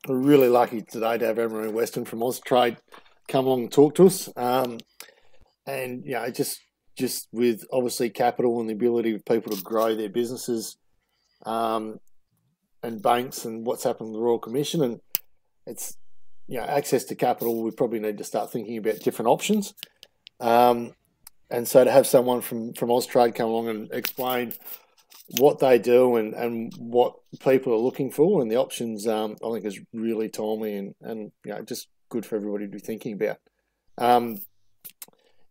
We're really lucky today to have Maree and Weston from Austrade come along and talk to us. And just with obviously capital and the ability of people to grow their businesses, and banks and what's happened with the Royal Commission, and it's access to capital. We probably need to start thinking about different options. And so to have someone from Austrade come along and explain what they do and what people are looking for and the options, I think is really timely and just good for everybody to be thinking about.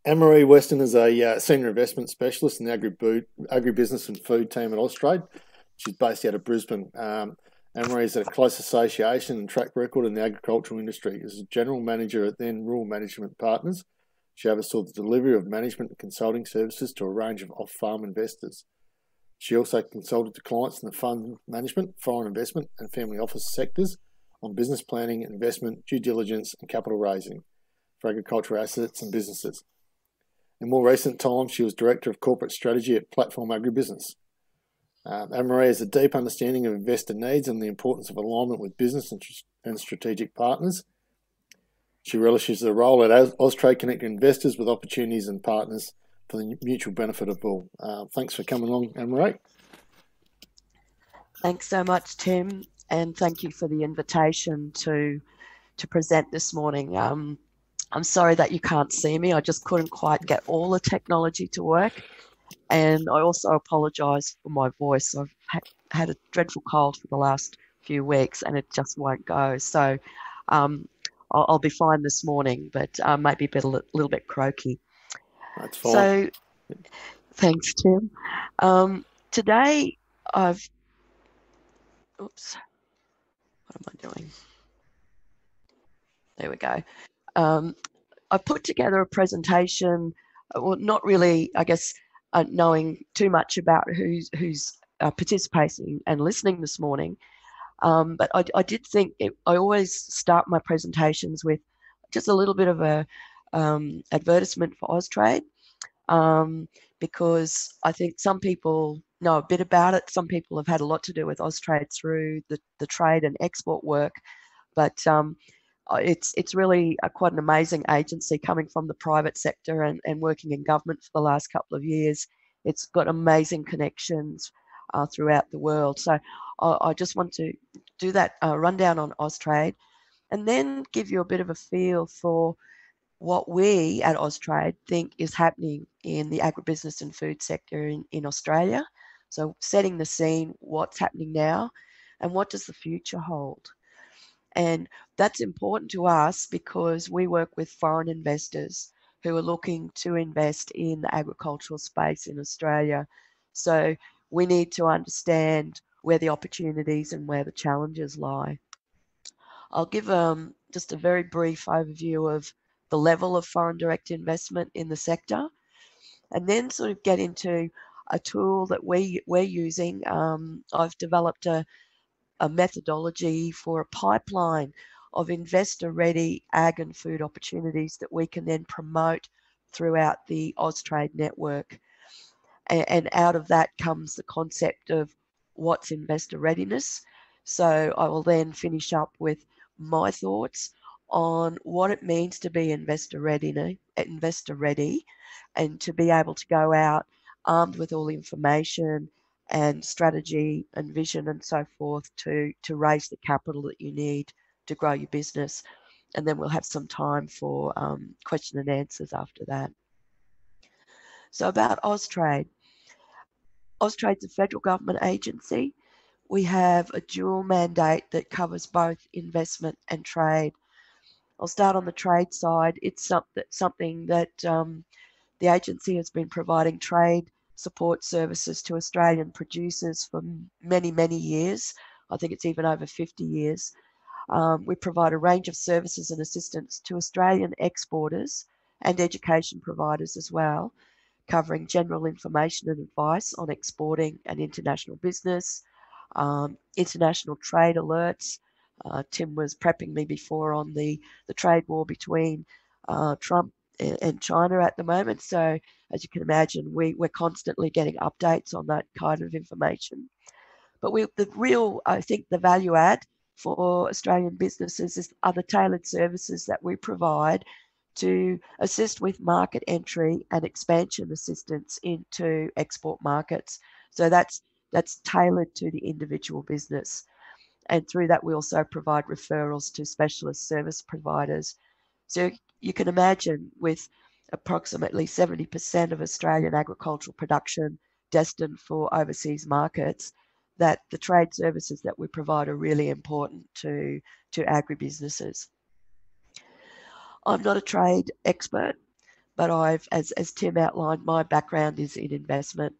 Maree Weston is a senior investment specialist in the agribusiness and food team at Austrade. She's based out of Brisbane. Maree has a close association and track record in the agricultural industry. As a general manager at then Rural Management Partners, she oversaw the delivery of management and consulting services to a range of off-farm investors. She also consulted to clients in the fund management, foreign investment and family office sectors on business planning, investment, due diligence and capital raising for agricultural assets and businesses. In more recent times, she was Director of Corporate Strategy at Platform Agribusiness. Maree has a deep understanding of investor needs and the importance of alignment with business and strategic partners. She relishes the role at Austrade connecting investors with opportunities and partners for the mutual benefit of all. Thanks for coming along, Maree. Thanks so much, Tim, and thank you for the invitation to present this morning. I'm sorry that you can't see me. I just couldn't quite get all the technology to work. And I also apologise for my voice. I've had a dreadful cold for the last few weeks and it just won't go. So I'll be fine this morning, but maybe a little bit croaky. That's fine. So thanks, Tim. Today what am I doing? There we go. I put together a presentation, well, not really, I guess, knowing too much about who's participating and listening this morning. But I did think I always start my presentations with just a little bit of a advertisement for Austrade, because I think some people know a bit about it. Some people have had a lot to do with Austrade through the trade and export work, but it's really quite an amazing agency coming from the private sector and working in government for the last couple of years. It's got amazing connections throughout the world. So I just want to do that rundown on Austrade and then give you a bit of a feel for what we at Austrade think is happening in the agribusiness and food sector in Australia. So setting the scene, what's happening now and what does the future hold? And that's important to us because we work with foreign investors who are looking to invest in the agricultural space in Australia. So we need to understand where the opportunities and where the challenges lie. I'll give just a very brief overview of the level of foreign direct investment in the sector and then sort of get into a tool that we're using. I've developed a methodology for a pipeline of investor-ready ag and food opportunities that we can then promote throughout the Austrade network. And out of that comes the concept of what's investor readiness. So I will then finish up with my thoughts on what it means to be investor ready and to be able to go out armed with all the information and strategy and vision and so forth to raise the capital that you need to grow your business. And then we'll have some time for question and answers after that. So about Austrade. Austrade's a federal government agency. We have a dual mandate that covers both investment and trade. I'll start on the trade side. It's something that the agency has been providing trade support services to Australian producers for many, many years. I think it's even over 50 years. We provide a range of services and assistance to Australian exporters and education providers as well, covering general information and advice on exporting and international business, international trade alerts. Tim was prepping me before on the trade war between Trump and China at the moment. So as you can imagine, we're constantly getting updates on that kind of information. But I think the value add for Australian businesses are the tailored services that we provide to assist with market entry and expansion assistance into export markets. So that's tailored to the individual business. And through that, we also provide referrals to specialist service providers. So you can imagine, with approximately 70% of Australian agricultural production destined for overseas markets, that the trade services that we provide are really important to agribusinesses. I'm not a trade expert, but as Tim outlined, my background is in investment,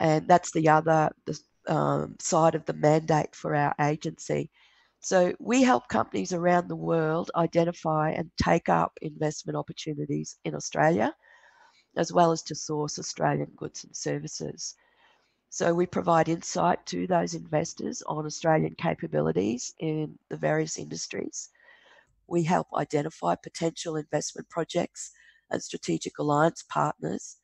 and that's the other side of the mandate for our agency. So we help companies around the world identify and take up investment opportunities in Australia, as well as to source Australian goods and services. So we provide insight to those investors on Australian capabilities in the various industries. We help identify potential investment projects and strategic alliance partners.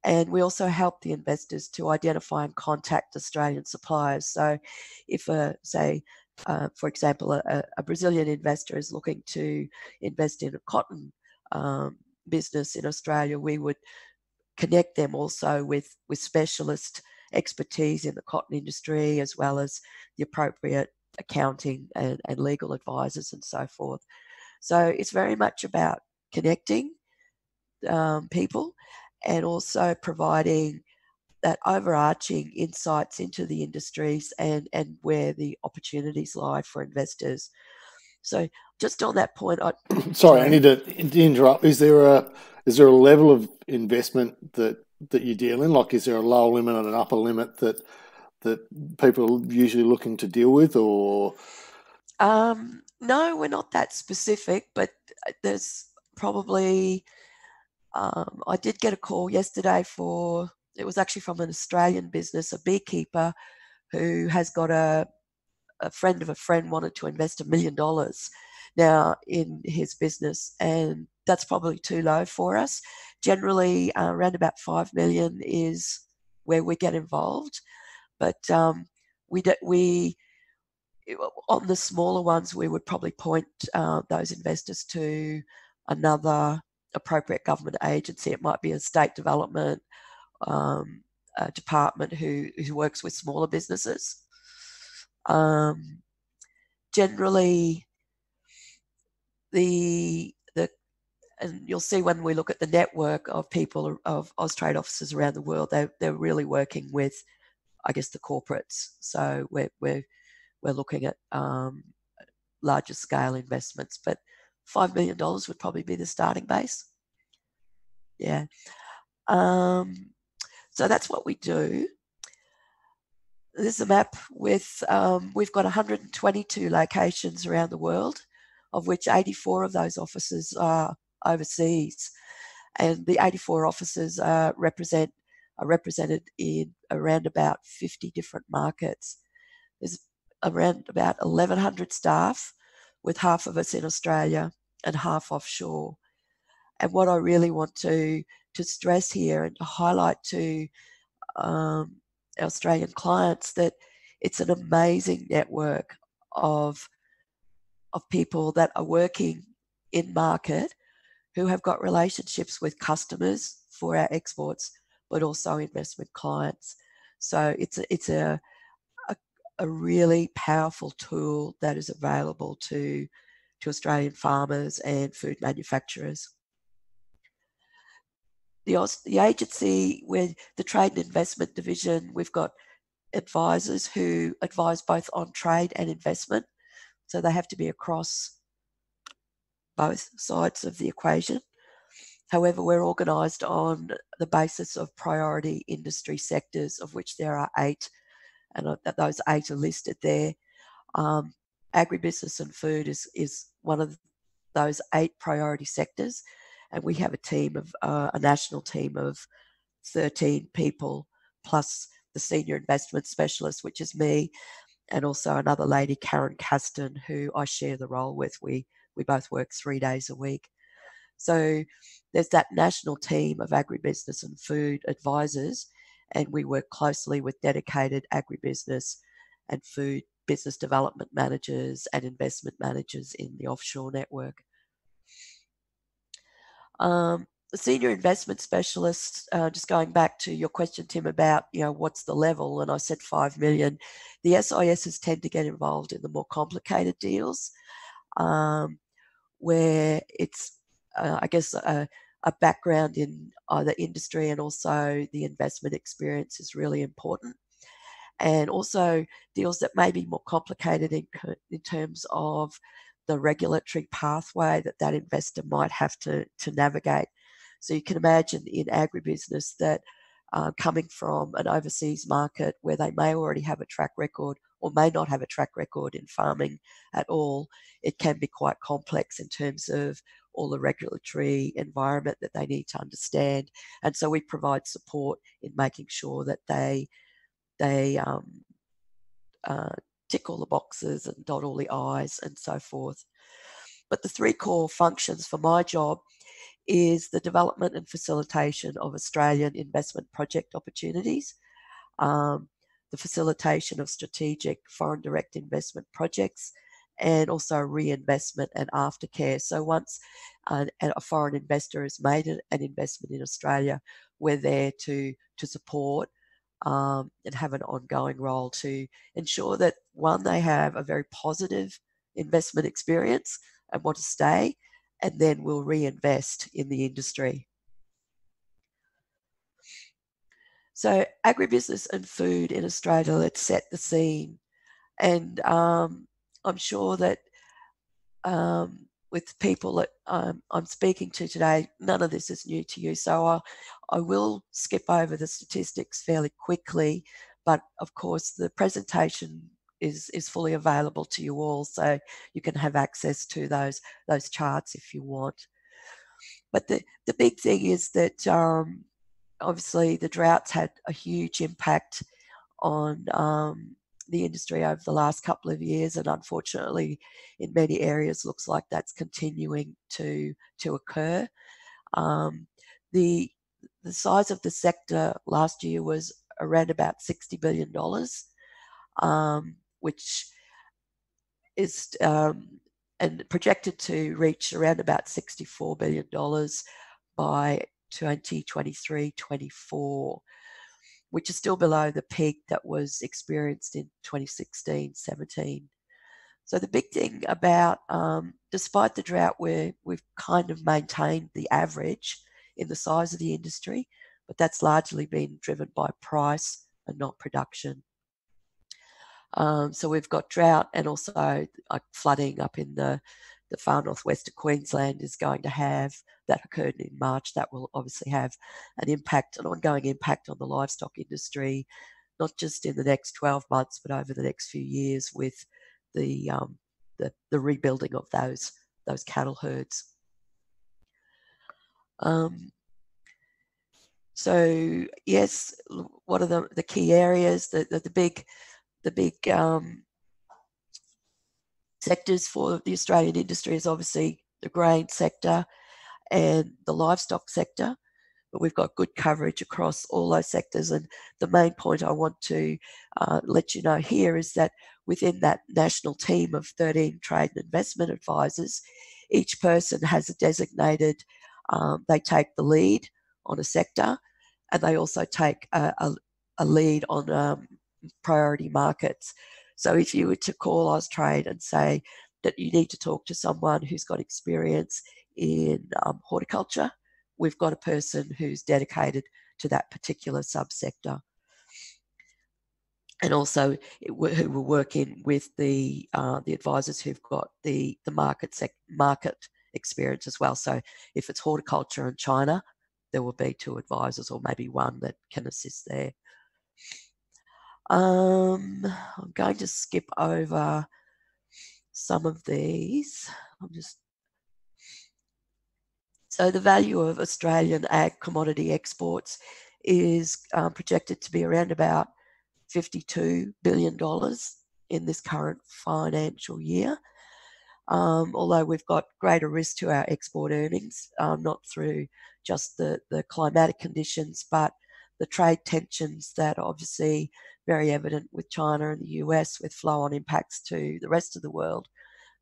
And we also help the investors to identify and contact Australian suppliers. So if, for example, a Brazilian investor is looking to invest in a cotton business in Australia, we would connect them also with specialist expertise in the cotton industry, as well as the appropriate accounting and legal advisors and so forth. So it's very much about connecting people and also providing that overarching insights into the industries and where the opportunities lie for investors. So just on that point, sorry, I need to interrupt. Is there a level of investment that you deal in? Like, is there a lower limit and an upper limit that people are usually looking to deal with, or? No, we're not that specific, but there's probably. I did get a call yesterday it was actually from an Australian business, a beekeeper who has got a friend of a friend wanted to invest $1 million now in his business, and that's probably too low for us. Generally, around about 5 million is where we get involved, but we on the smaller ones, we would probably point those investors to another appropriate government agency. It might be a state development department who works with smaller businesses. Generally, and you'll see when we look at the network of people of Austrade offices around the world, they're really working with, I guess, the corporates. So we're looking at larger scale investments, but $5 million would probably be the starting base. Yeah. So that's what we do. This is a map with, we've got 122 locations around the world, of which 84 of those offices are overseas. And the 84 offices are represented in around about 50 different markets. There's around about 1,100 staff, with half of us in Australia and half offshore. And what I really want to stress here and to highlight to Australian clients, that it's an amazing network of people that are working in market, who have got relationships with customers for our exports, but also investment clients. So it's a really powerful tool that is available to Australian farmers and food manufacturers. The agency, with the Trade and Investment Division, we've got advisors who advise both on trade and investment. So they have to be across both sides of the equation. However, we're organised on the basis of priority industry sectors, of which there are 8, and those 8 are listed there. Agribusiness and food is one of those 8 priority sectors, and we have a national team of 13 people, plus the senior investment specialist, which is me, and also another lady, Karen Caston, who I share the role with. We both work 3 days a week. So there's that national team of agribusiness and food advisors, and we work closely with dedicated agribusiness and food business development managers and investment managers in the offshore network. The senior investment specialists, just going back to your question, Tim, about, what's the level, and I said 5 million. The SISs tend to get involved in the more complicated deals, where it's, I guess, a background in either industry and also the investment experience is really important. And also deals that may be more complicated in terms of the regulatory pathway that investor might have to navigate. So you can imagine in agribusiness that coming from an overseas market where they may already have a track record or may not have a track record in farming at all, it can be quite complex in terms of all the regulatory environment that they need to understand. And so we provide support in making sure that they tick all the boxes and dot all the I's and so forth. But the three core functions for my job is the development and facilitation of Australian investment project opportunities, the facilitation of strategic foreign direct investment projects, and also reinvestment and aftercare. So once a foreign investor has made an investment in Australia, we're there to support and have an ongoing role to ensure that, one, they have a very positive investment experience and want to stay, and then we'll reinvest in the industry. So agribusiness and food in Australia, let's set the scene. And I'm sure that with people that I'm speaking to today, none of this is new to you. So I will skip over the statistics fairly quickly, but of course the presentation is fully available to you all, so you can have access to those charts if you want. But the big thing is that obviously the droughts had a huge impact on the industry over the last couple of years, and unfortunately in many areas looks like that's continuing to occur. The size of the sector last year was around about $60 billion, which is and projected to reach around about $64 billion by 2023-24, which is still below the peak that was experienced in 2016-17. So the big thing about, despite the drought, we've kind of maintained the average in the size of the industry, but that's largely been driven by price and not production. So we've got drought, and also flooding up in the far northwest of Queensland is going to have, that occurred in March, that will obviously have an ongoing impact on the livestock industry, not just in the next 12 months, but over the next few years with the rebuilding of those cattle herds. So yes, what are the key areas? The big sectors for the Australian industry is obviously the grain sector and the livestock sector, but we've got good coverage across all those sectors. And the main point I want to let you know here is that within that national team of 13 trade and investment advisors, each person has a designated, they take the lead on a sector, and they also take a lead on priority markets. So if you were to call Austrade and say that you need to talk to someone who's got experience in horticulture, we've got a person who's dedicated to that particular subsector. And also who will work in with the advisors who've got the market experience as well. So if it's horticulture in China, there will be 2 advisors, or maybe 1 that can assist there. I'm going to skip over some of these. So the value of Australian ag commodity exports is projected to be around about $52 billion in this current financial year. Although we've got greater risk to our export earnings, not through just the climatic conditions, but the trade tensions that are obviously very evident with China and the US, with flow-on impacts to the rest of the world.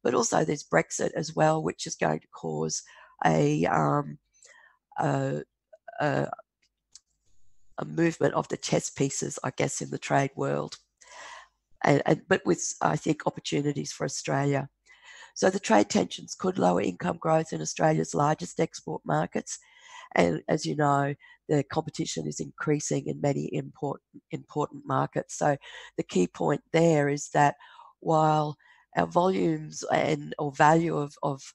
But also there's Brexit as well, which is going to cause a movement of the chess pieces, I guess, in the trade world, but with, I think, opportunities for Australia. So the trade tensions could lower income growth in Australia's largest export markets. And as you know, the competition is increasing in many important markets. So the key point there is that while our volumes or value of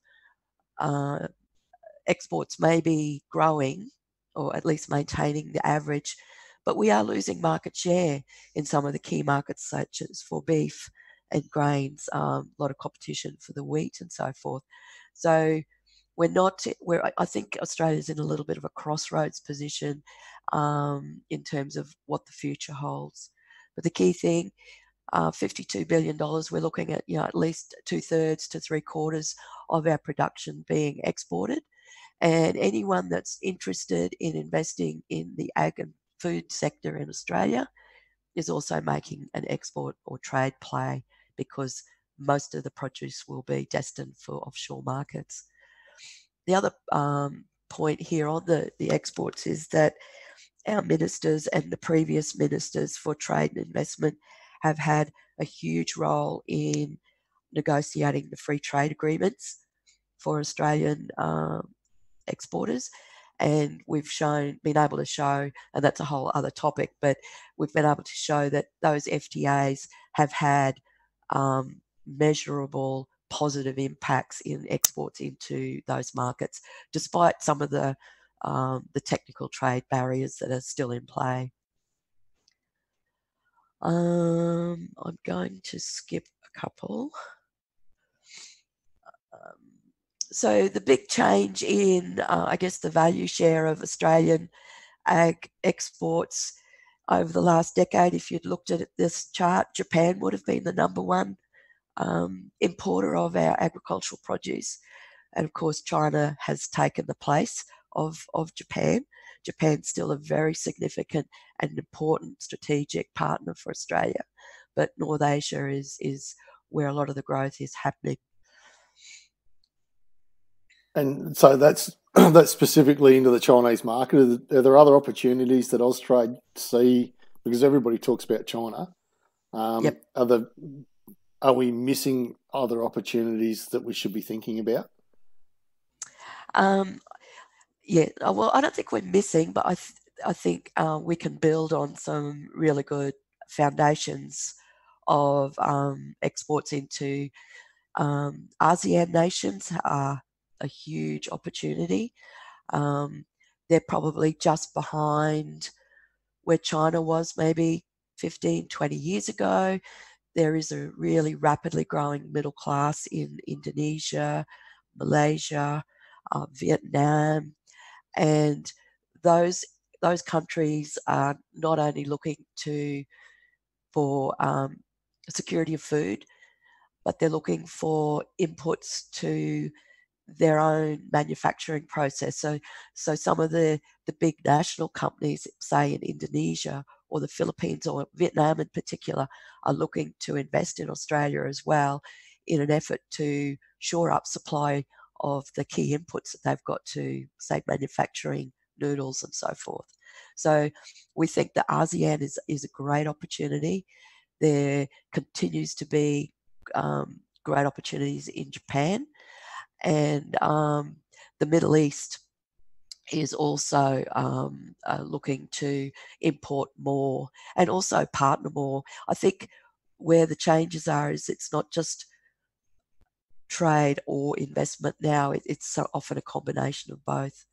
exports may be growing, or at least maintaining the average, but we are losing market share in some of the key markets, such as for beef and grains, a lot of competition for the wheat and so forth. So I think Australia's in a little bit of a crossroads position in terms of what the future holds. But the key thing, $52 billion, we're looking at, at least 2/3 to 3/4 of our production being exported. And anyone that's interested in investing in the ag and food sector in Australia is also making an export or trade play, because most of the produce will be destined for offshore markets. The other point here on the exports is that our ministers and the previous ministers for trade and investment have had a huge role in negotiating the free trade agreements for Australian exporters. And we've been able to show, and that's a whole other topic, but we've been able to show that those FTAs have had measurable positive impacts in exports into those markets, despite some of the technical trade barriers that are still in play. I'm going to skip a couple. So the big change in, I guess, the value share of Australian ag exports over the last decade, if you'd looked at this chart, Japan would have been the number one importer of our agricultural produce. And of course, China has taken the place of Japan. Japan's still a very significant and important strategic partner for Australia, but North Asia is where a lot of the growth is happening. And so that's specifically into the Chinese market. Are there other opportunities that Austrade see? Because everybody talks about China. Yep. Are we missing other opportunities that we should be thinking about? Yeah, well, I don't think we're missing, but I think we can build on some really good foundations of exports into ASEAN nations are a huge opportunity. They're probably just behind where China was maybe 15, 20 years ago. There is a really rapidly growing middle class in Indonesia, Malaysia, Vietnam, and those countries are not only looking for security of food, but they're looking for inputs to their own manufacturing process. So some of the big national companies, say in Indonesia or the Philippines or Vietnam in particular, are looking to invest in Australia as well in an effort to shore up supply of the key inputs that they've got to, say, manufacturing noodles and so forth. So we think that ASEAN is a great opportunity. There continues to be great opportunities in Japan, and the Middle East is also looking to import more and also partner more. I think where the changes are is it's not just trade or investment now, it's often a combination of both.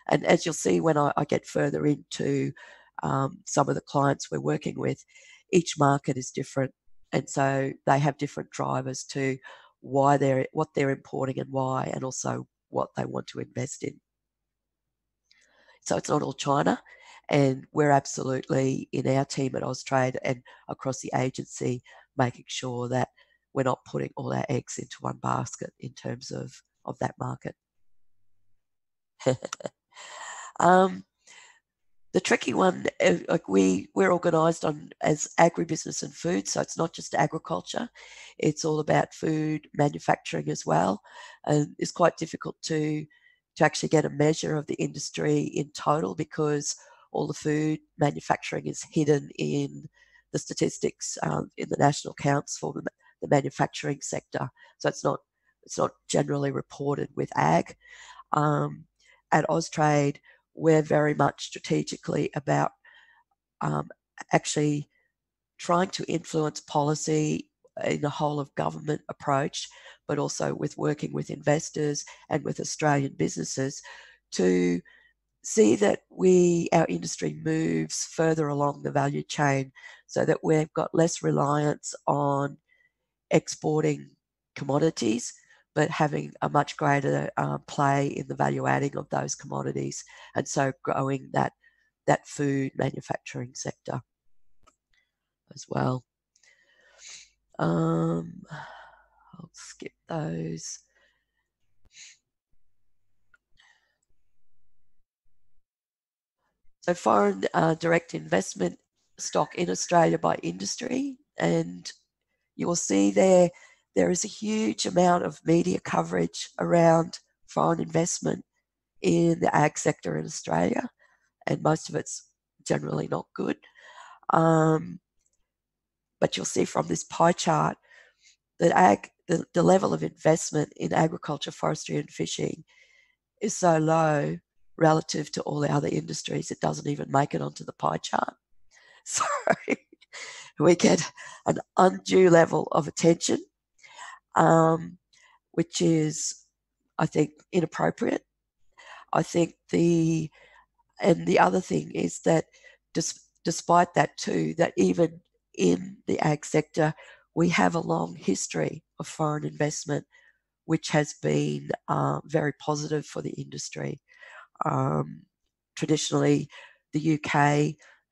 And as you'll see when I get further into some of the clients we're working with, each market is different, and so they have different drivers to what they're importing and why, and also what they want to invest in. So it's not all China, and we're absolutely, in our team at Austrade and across the agency, making sure that we're not putting all our eggs into one basket in terms of that market. The tricky one, like we're organised on as agribusiness and food, so it's not just agriculture; it's all about food manufacturing as well, and it's quite difficult to actually get a measure of the industry in total because all the food manufacturing is hidden in the statistics in the national accounts for the manufacturing sector. So it's not generally reported with ag. At Austrade, we're very much strategically about actually trying to influence policy in a whole of government approach, but also with working with investors and with Australian businesses to see that our industry moves further along the value chain so that we've got less reliance on exporting commodities, but having a much greater play in the value adding of those commodities, and so growing that food manufacturing sector as well. I'll skip those. So foreign direct investment stock in Australia by industry, and you will see there is a huge amount of media coverage around foreign investment in the ag sector in Australia, and most of it's generally not good. But you'll see from this pie chart that the level of investment in agriculture, forestry, and fishing is so low relative to all the other industries, it doesn't even make it onto the pie chart. So we get an undue level of attention, which is, I think, inappropriate. I think the other thing is that despite that too, that even in the ag sector, we have a long history of foreign investment, which has been very positive for the industry. Traditionally, the UK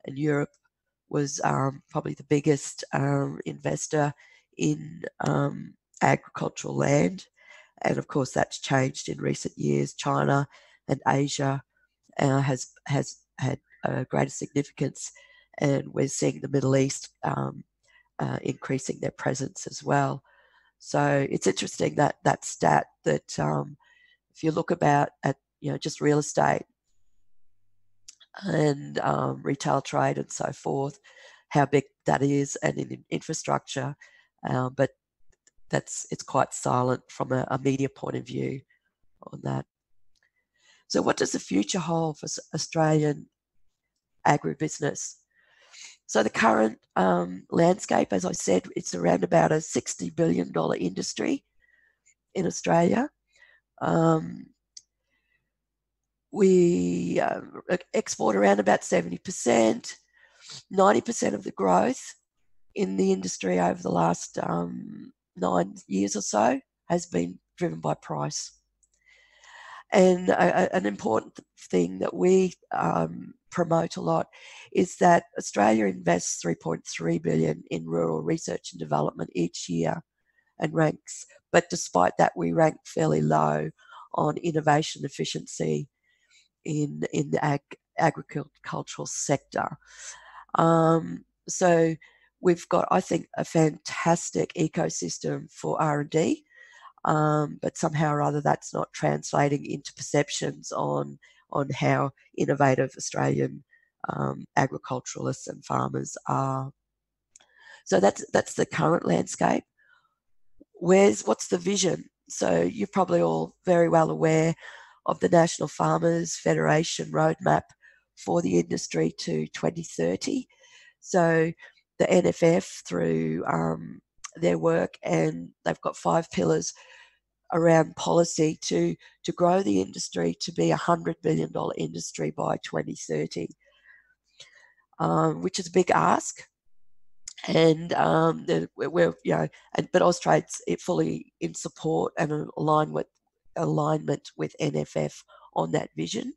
and Europe was probably the biggest investor in agricultural land. And of course, that's changed in recent years. China and Asia has had greater significance, and we're seeing the Middle East increasing their presence as well. So it's interesting that stat that if you look at just real estate and retail trade and so forth, how big that is, and in infrastructure, but it's quite silent from a media point of view on that. So what does the future hold for Australian agribusiness? So the current landscape, as I said, it's around about a $60 billion industry in Australia. We export around about 70%. 90% of the growth in the industry over the last 9 years or so has been driven by price. And an important thing that we promote a lot is that Australia invests $3.3 billion in rural research and development each year and ranks, but despite that, we rank fairly low on innovation efficiency in the agricultural sector. So we've got, I think, a fantastic ecosystem for R&D, but somehow or other that's not translating into perceptions on how innovative Australian agriculturalists and farmers are. So that's the current landscape. What's the vision? So you're probably all very well aware of the National Farmers Federation roadmap for the industry to 2030. So the NFF, through their work, and they've got 5 pillars around policy to grow the industry to be $100 billion industry by 2030, which is a big ask. And we're but Austrade's fully in support and alignment with NFF on that vision.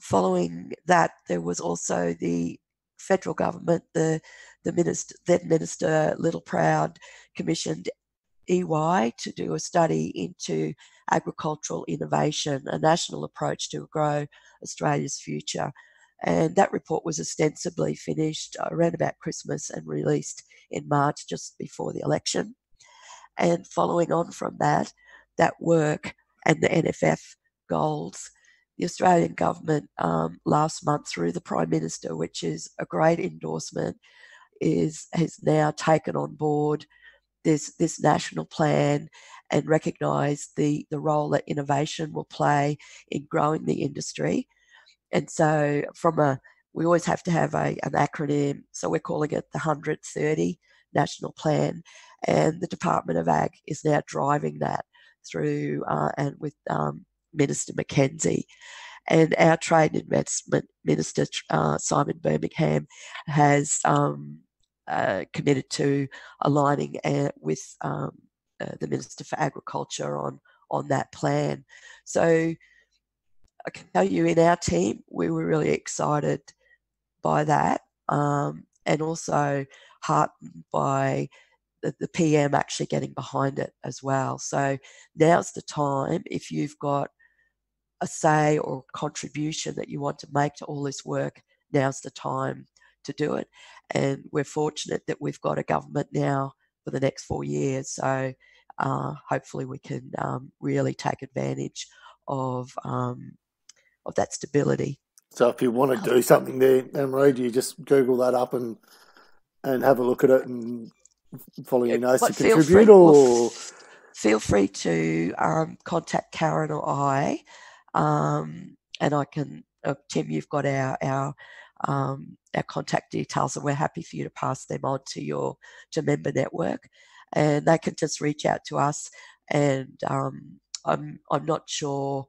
Following that, there was also the federal government, the then Minister Littleproud, commissioned EY to do a study into agricultural innovation, a national approach to grow Australia's future. And that report was ostensibly finished around about Christmas and released in March, just before the election. And following on from that work and the NFF goals, the Australian government last month, through the Prime Minister, which is a great endorsement, has now taken on board this national plan and recognised the role that innovation will play in growing the industry. And so we always have to have an acronym. So we're calling it the 130 National Plan. And the Department of Ag is now driving that through and with Minister Mackenzie. And our Trade and Investment Minister, Simon Birmingham, has committed to aligning with the Minister for Agriculture on that plan. So I can tell you, in our team, we were really excited by that, and also heartened by the PM actually getting behind it as well. So now's the time, if you've got a say or contribution that you want to make to all this work, now's the time to do it. And we're fortunate that we've got a government now for the next 4 years. So hopefully we can really take advantage of that stability. So if you want to do something there, Maree, do you just Google that up and have a look at it and follow your nose to contribute? Feel free to contact Karen or I, and I can. Tim, you've got our contact details, and we're happy for you to pass them on to member network, and they can just reach out to us. And I'm not sure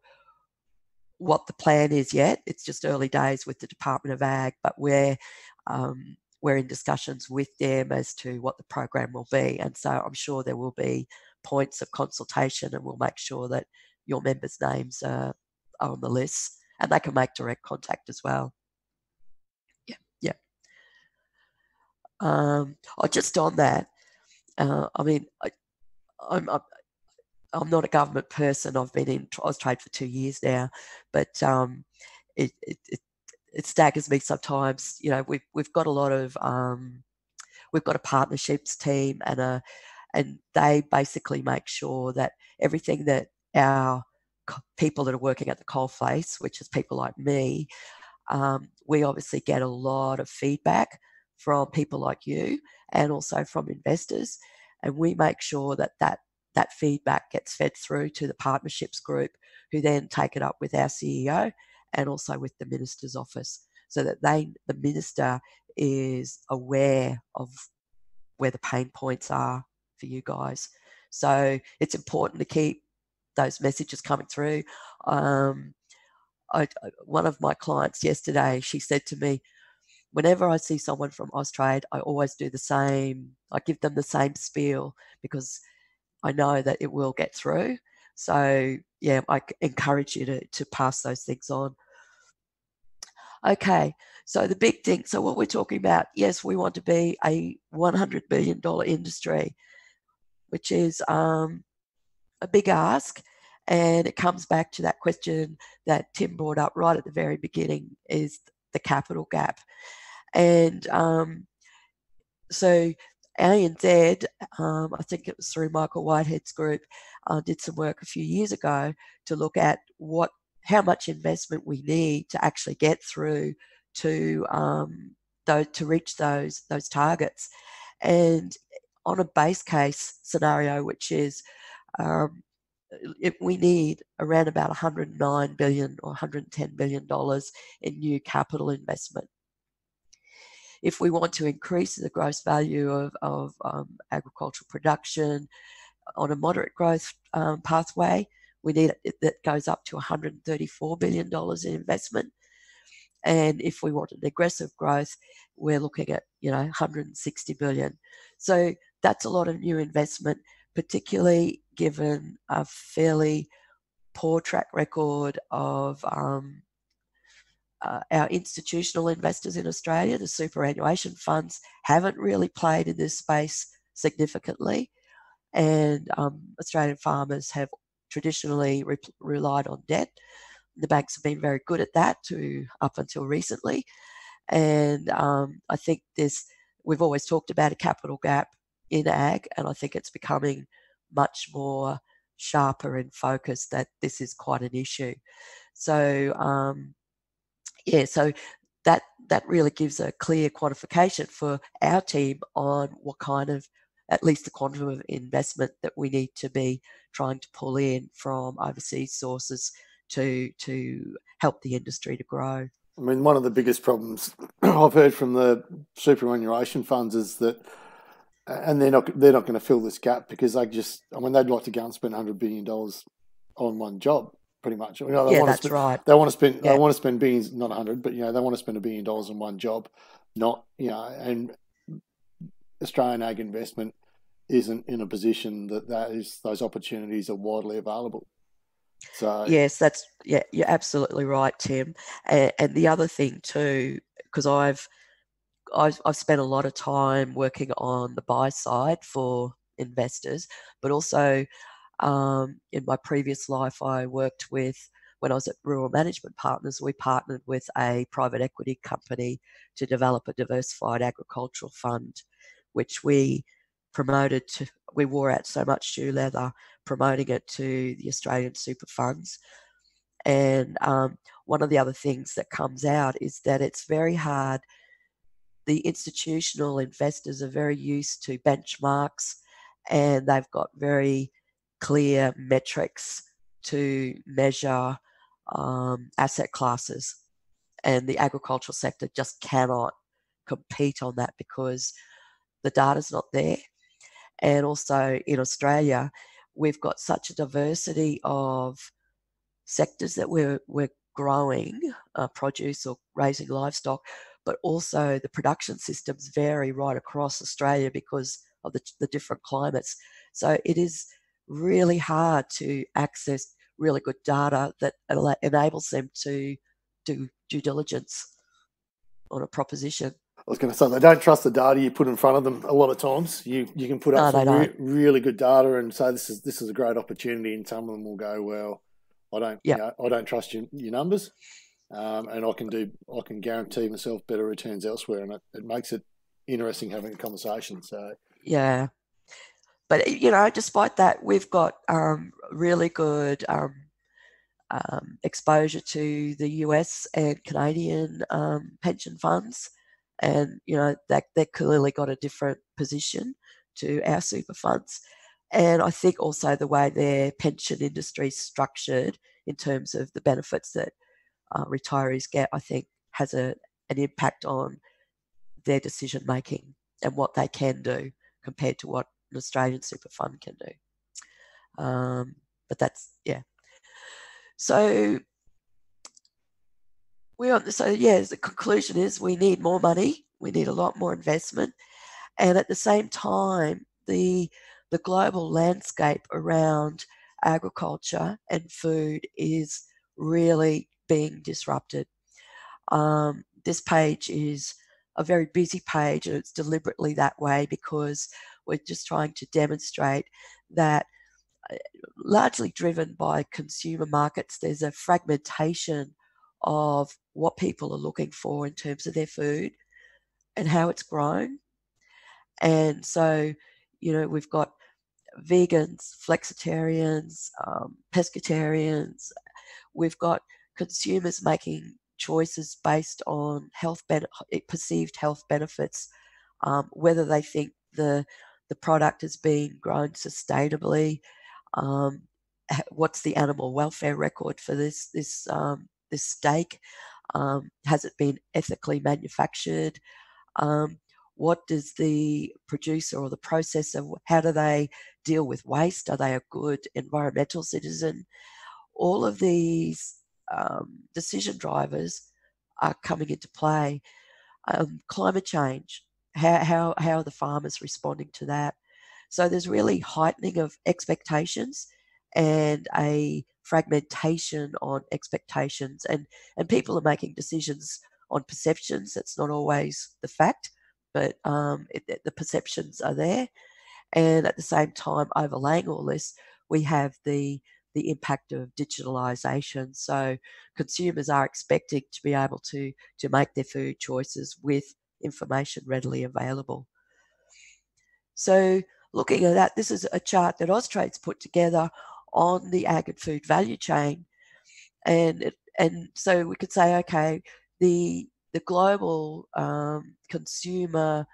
what the plan is yet. It's just early days with the Department of Ag, but we're in discussions with them as to what the program will be. And so I'm sure there will be points of consultation, and we'll make sure that your members' names are on the list, and they can make direct contact as well. Yeah. Just on that, I mean, I'm not a government person. I've been in Austrade for 2 years now, but it staggers me sometimes. You know, we've got a lot of we've got a partnerships team, and they basically make sure that everything that our people that are working at the coalface, which is people like me, we obviously get a lot of feedback from people like you and also from investors, and we make sure that feedback gets fed through to the partnerships group, who then take it up with our CEO and also with the minister's office, so that the minister is aware of where the pain points are for you guys. So it's important to keep those messages coming through. One of my clients yesterday, she said to me, whenever I see someone from Austrade, I always do the same. I give them the same spiel, because I know that it will get through. So yeah, I encourage you to pass those things on. Okay, so the big thing, so what we're talking about, yes, we want to be a $100 billion industry, which is a big ask. And it comes back to that question that Tim brought up right at the very beginning, is the capital gap. And so ANZ, I think it was through Michael Whitehead's group, did some work a few years ago to look at how much investment we need to actually get through to reach those targets. And on a base case scenario, which is we need around about $109 billion or $110 billion in new capital investment. If we want to increase the gross value of agricultural production on a moderate growth pathway, we need it that goes up to $134 billion in investment. And if we want an aggressive growth, we're looking at, $160 billion. So that's a lot of new investment, particularly given a fairly poor track record of our institutional investors in Australia. The superannuation funds haven't really played in this space significantly. and Australian farmers have traditionally relied on debt. The banks have been very good at that up until recently, and I think we've always talked about a capital gap in ag, and I think it's becoming much more sharper in focus that this is quite an issue. So so that really gives a clear quantification for our team on what kind of, at least the quantum of investment that we need to be trying to pull in from overseas sources to help the industry to grow. I mean, one of the biggest problems I've heard from the superannuation funds is that, and they're not going to fill this gap because they'd like to go and spend $100 billion on one job, pretty much. They want that's to spend, right. They want to spend. They want to spend billions, not 100, but they want to spend $1 billion on one job, not And Australian ag investment isn't in a position that those opportunities are widely available. So yes, you're absolutely right, Tim. And the other thing too, because I've spent a lot of time working on the buy side for investors, but also in my previous life, I worked when I was at Rural Management Partners, we partnered with a private equity company to develop a diversified agricultural fund, which we wore out so much shoe leather promoting it to the Australian super funds. And one of the other things that comes out is that it's very hard. The institutional investors are very used to benchmarks, and they've got very clear metrics to measure asset classes. And the agricultural sector just cannot compete on that because the data's not there. And also in Australia, we've got such a diversity of sectors that we're growing, produce or raising livestock, but also the production systems vary right across Australia because of the different climates. So it is really hard to access really good data that enables them to do due diligence on a proposition. I was going to say, they don't trust the data you put in front of them a lot of times. You can put up some really good data and say this is a great opportunity, and some of them will go, well, I don't trust your numbers, and I can guarantee myself better returns elsewhere, and it makes it interesting having a conversation. So yeah, but despite that, we've got really good exposure to the US and Canadian pension funds, and that they've clearly got a different position to our super funds. And I think also the way their pension industry is structured in terms of the benefits that retirees get, I think has an impact on their decision making and what they can do compared to what an Australian super fund can do. But that's, yeah. So the conclusion is we need more money. We need a lot more investment. And at the same time, the global landscape around agriculture and food is really being disrupted. This page is a very busy page, and it's deliberately that way because we're just trying to demonstrate that largely driven by consumer markets, there's a fragmentation of what people are looking for in terms of their food and how it's grown. And so, we've got vegans, flexitarians, pescatarians. We've got consumers making choices based on perceived health benefits, whether they think the product is being grown sustainably, what's the animal welfare record for this steak, has it been ethically manufactured, what does the producer or the processor, how do they deal with waste, are they a good environmental citizen? All of these decision drivers are coming into play. Climate change, how are the farmers responding to that? So there's really heightening of expectations and a fragmentation on expectations, and people are making decisions on perceptions. That's not always the fact, but the perceptions are there. And at the same time, overlaying all this, we have the impact of digitalisation. So consumers are expecting to be able to make their food choices with information readily available. So looking at that, this is a chart that Austrade's put together on the ag and food value chain. And so we could say, okay, the global consumer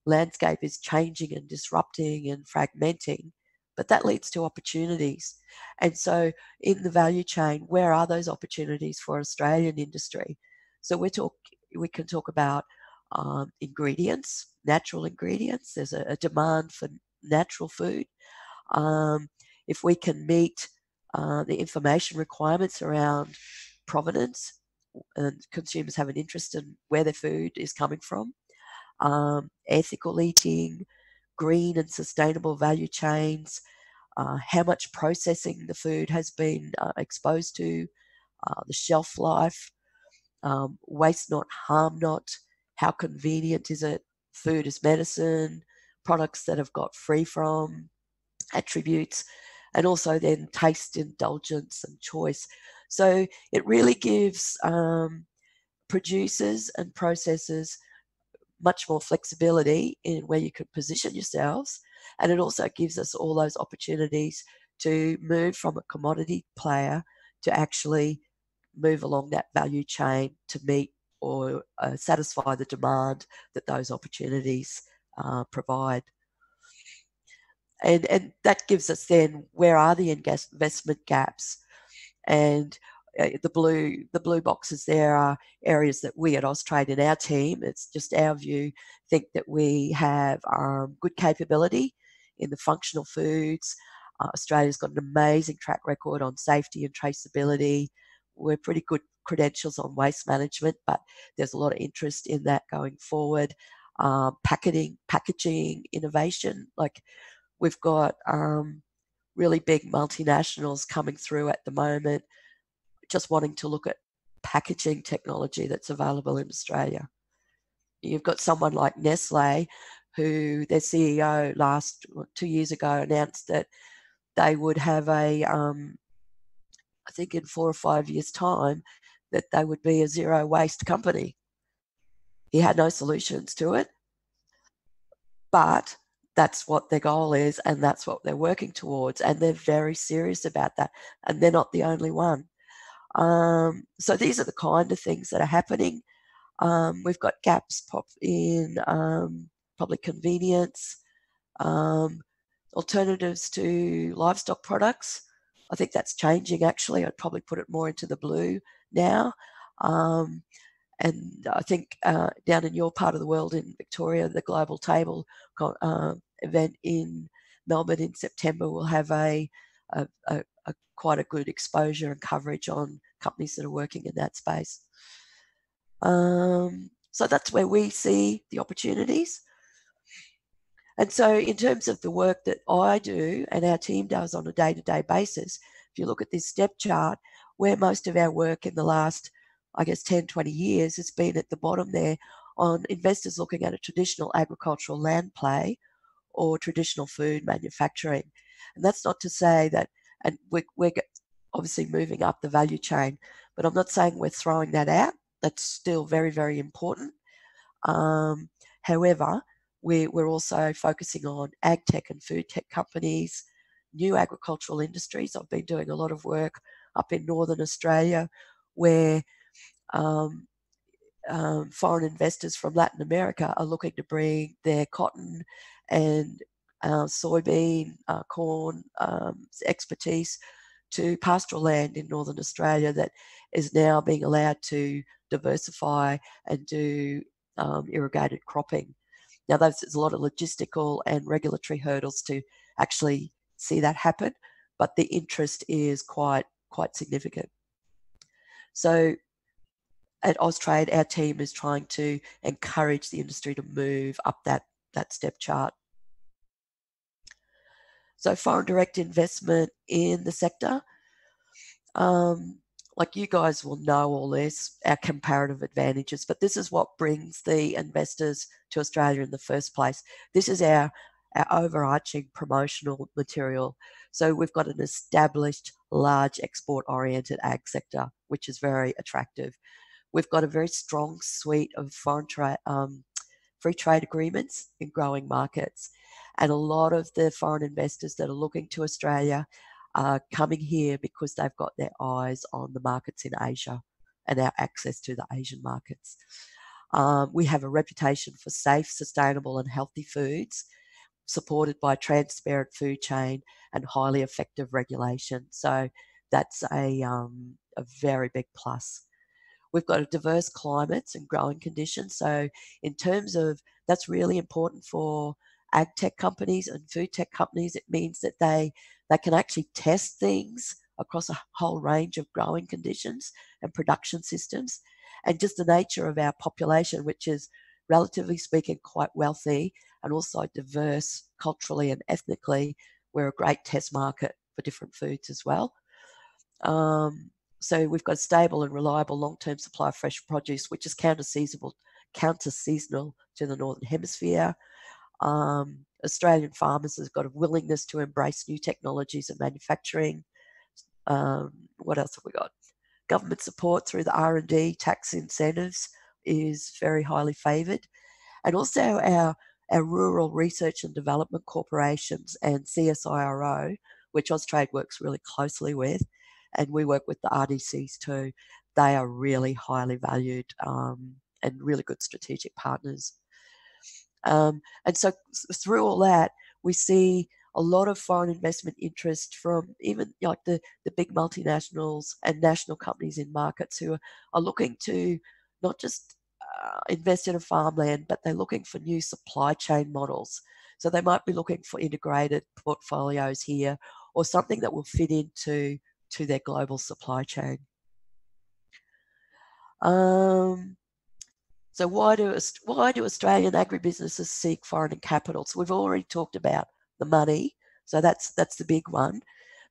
landscape is changing and disrupting and fragmenting, but that leads to opportunities. And so in the value chain, where are those opportunities for Australian industry? So we can talk about ingredients, natural ingredients. There's a demand for natural food. If we can meet the information requirements around provenance, and consumers have an interest in where their food is coming from, ethical eating, green and sustainable value chains, how much processing the food has been exposed to, the shelf life, waste not, harm not, how convenient is it, food as medicine, products that have got free from attributes, and also then taste, indulgence, and choice. So it really gives producers and processors much more flexibility in where you could position yourselves. And it also gives us all those opportunities to move from a commodity player to actually move along that value chain to meet or satisfy the demand that those opportunities provide. And that gives us then, where are the investment gaps? And the blue boxes there are areas that we at Austrade in our team, it's just our view, think that we have good capability in the functional foods. Australia's got an amazing track record on safety and traceability. We're pretty good credentials on waste management, but there's a lot of interest in that going forward. Packaging innovation, like we've got really big multinationals coming through at the moment, just wanting to look at packaging technology that's available in Australia. You've got someone like Nestle, who their CEO 2 years ago announced that they would have I think in 4 or 5 years' time, that they would be a zero waste company. He had no solutions to it, but that's what their goal is, and that's what they're working towards, and they're very serious about that, and they're not the only one. So these are the kind of things that are happening. We've got gaps pop in public convenience, alternatives to livestock products. I think that's changing actually. I'd probably put it more into the blue now. And I think down in your part of the world in Victoria, the Global Table event in Melbourne in September will have a quite a good exposure and coverage on companies that are working in that space. So that's where we see the opportunities. And so in terms of the work that I do and our team does on a day-to-day basis, if you look at this step chart, where most of our work in the last, I guess, 10, 20 years has been at the bottom there on investors looking at a traditional agricultural land play or traditional food manufacturing. And that's not to say that, and we're obviously moving up the value chain, but I'm not saying we're throwing that out. That's still very, very important. However, we're also focusing on ag tech and food tech companies, new agricultural industries. I've been doing a lot of work up in Northern Australia where foreign investors from Latin America are looking to bring their cotton and soybean, corn expertise to pastoral land in Northern Australia that is now being allowed to diversify and do irrigated cropping. Now, there's a lot of logistical and regulatory hurdles to actually see that happen, but the interest is quite significant. So at Austrade, our team is trying to encourage the industry to move up that step chart. So foreign direct investment in the sector, like you guys will know all this, our comparative advantages, but this is what brings the investors to Australia in the first place. This is our our overarching promotional material. So we've got an established, large export-oriented ag sector, which is very attractive. We've got a very strong suite of free trade agreements in growing markets. And a lot of the foreign investors that are looking to Australia are coming here because they've got their eyes on the markets in Asia and our access to the Asian markets. We have a reputation for safe, sustainable and healthy foods, supported by transparent food chain and highly effective regulation. So that's a very big plus. We've got a diverse climates and growing conditions. So in terms of, that's really important for ag tech companies and food tech companies. It means that they can actually test things across a whole range of growing conditions and production systems. And just the nature of our population, which is relatively speaking quite wealthy and also diverse culturally and ethnically, we're a great test market for different foods as well. So we've got a stable and reliable long-term supply of fresh produce, which is counter-seasonal to the Northern Hemisphere. Australian farmers have got a willingness to embrace new technologies and manufacturing. What else have we got? Government support through the R&D tax incentives is very highly favoured. And also our rural research and development corporations and CSIRO, which Austrade works really closely with, and we work with the RDCs too. They are really highly valued and really good strategic partners. And so through all that, we see a lot of foreign investment interest from even like the big multinationals and national companies in markets who are looking to not just invest in a farmland, but they're looking for new supply chain models. So they might be looking for integrated portfolios here or something that will fit into their global supply chain. So why do Australian agribusinesses seek foreign capital? So we've already talked about the money, so that's the big one.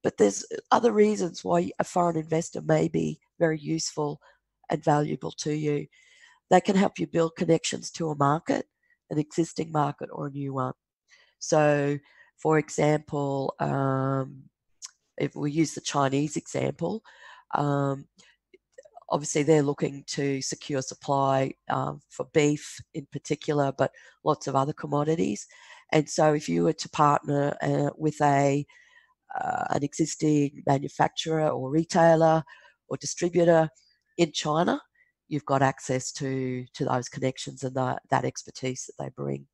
But there's other reasons why a foreign investor may be very useful and valuable to you. They can help you build connections to a market, an existing market or a new one. So, for example, if we use the Chinese example, obviously they're looking to secure supply for beef in particular, but lots of other commodities. And so if you were to partner with an existing manufacturer or retailer or distributor in China, you've got access to those connections and that expertise that they bring.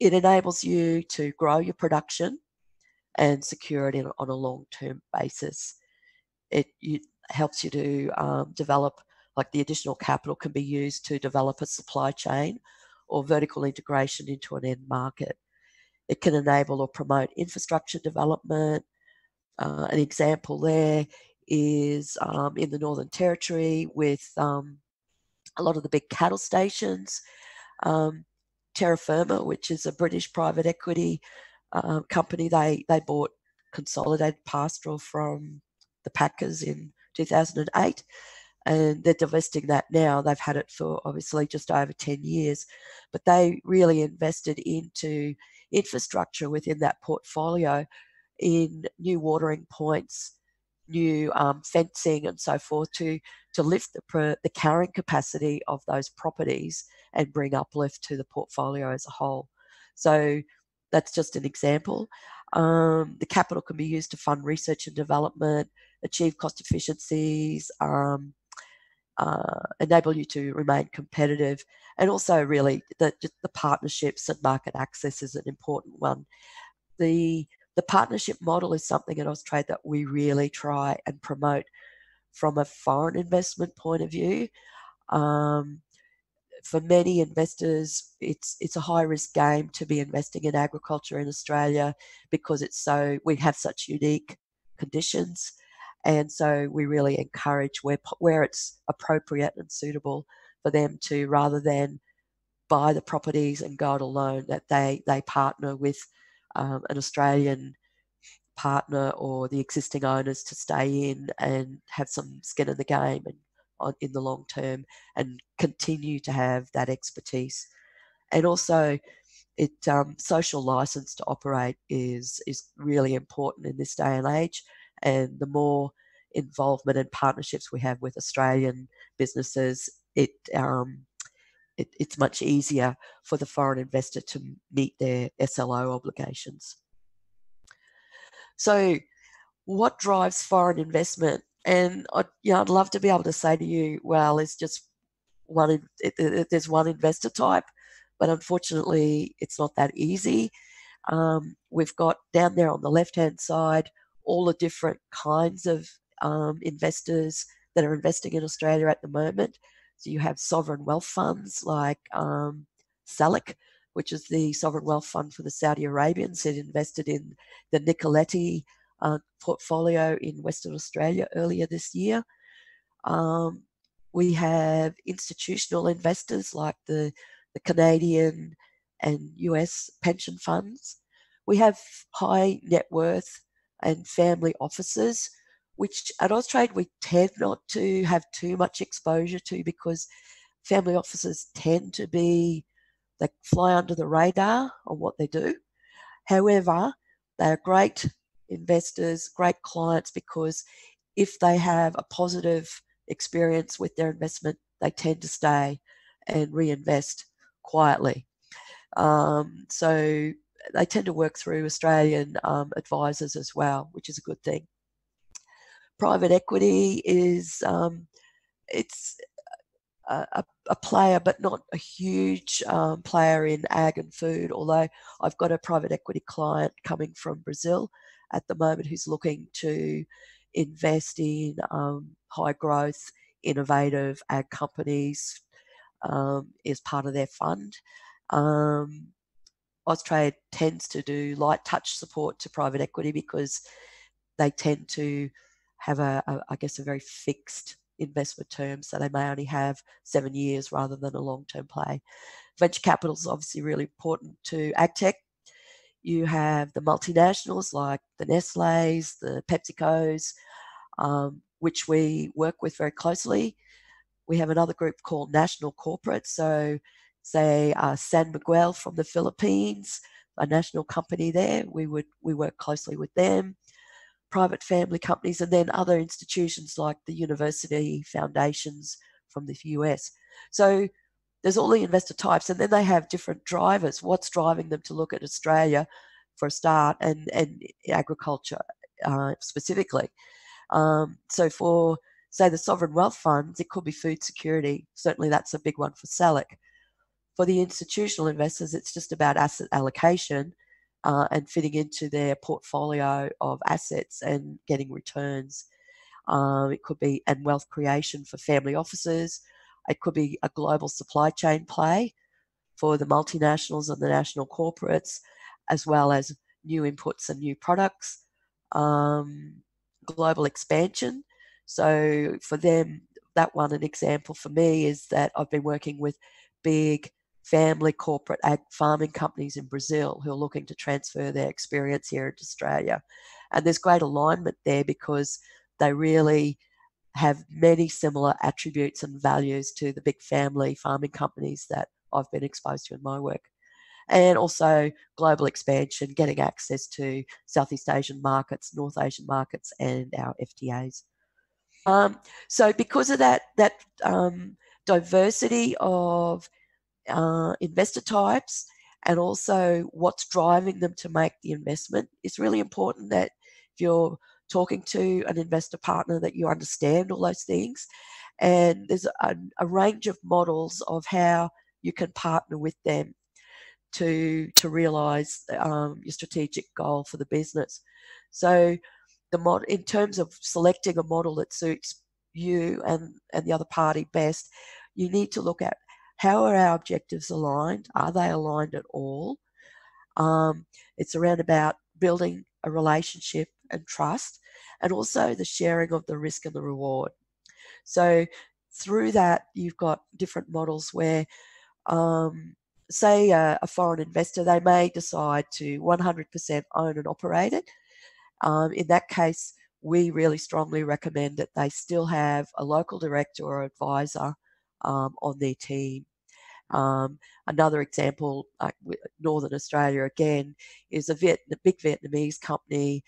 It enables you to grow your production and secure it on a long-term basis. It helps you to develop, like the additional capital can be used to develop a supply chain or vertical integration into an end market. It can enable or promote infrastructure development. An example there is in the Northern Territory with a lot of the big cattle stations. Terra Firma, which is a British private equity company, they bought Consolidated Pastoral from the Packers in 2008, and they're divesting that now. They've had it for obviously just over 10 years, but they really invested into infrastructure within that portfolio in new watering points, new fencing and so forth to lift the carrying capacity of those properties and bring uplift to the portfolio as a whole. So that's just an example. The capital can be used to fund research and development, achieve cost efficiencies, enable you to remain competitive, and also really the partnerships and market access is an important one. The partnership model is something at Austrade that we really try and promote from a foreign investment point of view. For many investors, it's a high risk game to be investing in agriculture in Australia because we have such unique conditions, and so we really encourage where it's appropriate and suitable for them to, rather than buy the properties and go it alone, that they partner with an Australian partner or the existing owners to stay in and have some skin in the game and in the long term and continue to have that expertise. And also social license to operate is really important in this day and age, and the more involvement and partnerships we have with Australian businesses, it's much easier for the foreign investor to meet their SLO obligations. So what drives foreign investment? And I'd love to be able to say to you, well, it's just there's one investor type, but unfortunately it's not that easy. We've got down there on the left-hand side all the different kinds of investors that are investing in Australia at the moment. So you have sovereign wealth funds like SALIC, which is the sovereign wealth fund for the Saudi Arabians. It invested in the Nicoletti portfolio in Western Australia earlier this year. We have institutional investors like the Canadian and US pension funds. We have high net worth and family offices, which at Austrade we tend not to have too much exposure to, because family offices tend to be, they fly under the radar on what they do. However, they're great investors, great clients, because if they have a positive experience with their investment, they tend to stay and reinvest quietly. So they tend to work through Australian advisors as well, which is a good thing. Private equity is it's a player, but not a huge player in ag and food, although I've got a private equity client coming from Brazil at the moment who's looking to invest in high growth, innovative ag companies as part of their fund. Austrade tends to do light touch support to private equity because they tend to have I guess a very fixed investment term, so they may only have 7 years rather than a long-term play. Venture capital is obviously really important to agtech. You have the multinationals like the Nestle's, the PepsiCo's, which we work with very closely. We have another group called National Corporate, so say San Miguel from the Philippines, a national company there, we work closely with them. Private family companies, and then other institutions like the university foundations from the US. So there's all the investor types, and then they have different drivers. What's driving them to look at Australia for a start, and agriculture specifically. So for, say, the sovereign wealth funds, it could be food security. Certainly that's a big one for SALIC. For the institutional investors, it's just about asset allocation and fitting into their portfolio of assets and getting returns. It could be, and wealth creation for family offices. It could be a global supply chain play for the multinationals and the national corporates, as well as new inputs and new products. Global expansion. So for them, that one, an example for me is that I've been working with big family corporate ag farming companies in Brazil who are looking to transfer their experience here into Australia. And there's great alignment there because they really have many similar attributes and values to the big family farming companies that I've been exposed to in my work. And also global expansion, getting access to Southeast Asian markets, North Asian markets, and our FTAs. So because of that diversity of investor types and also what's driving them to make the investment, it's really important that if you're talking to an investor partner that you understand all those things. And there's a range of models of how you can partner with them to realize your strategic goal for the business. So in terms of selecting a model that suits you and the other party best, you need to look at how are our objectives aligned? Are they aligned at all? It's around about building a relationship and trust, and also the sharing of the risk and the reward. So through that, you've got different models where, say, a foreign investor, they may decide to 100% own and operate it. In that case, we really strongly recommend that they still have a local director or advisor on their team. Another example, Northern Australia again, is a big Vietnamese company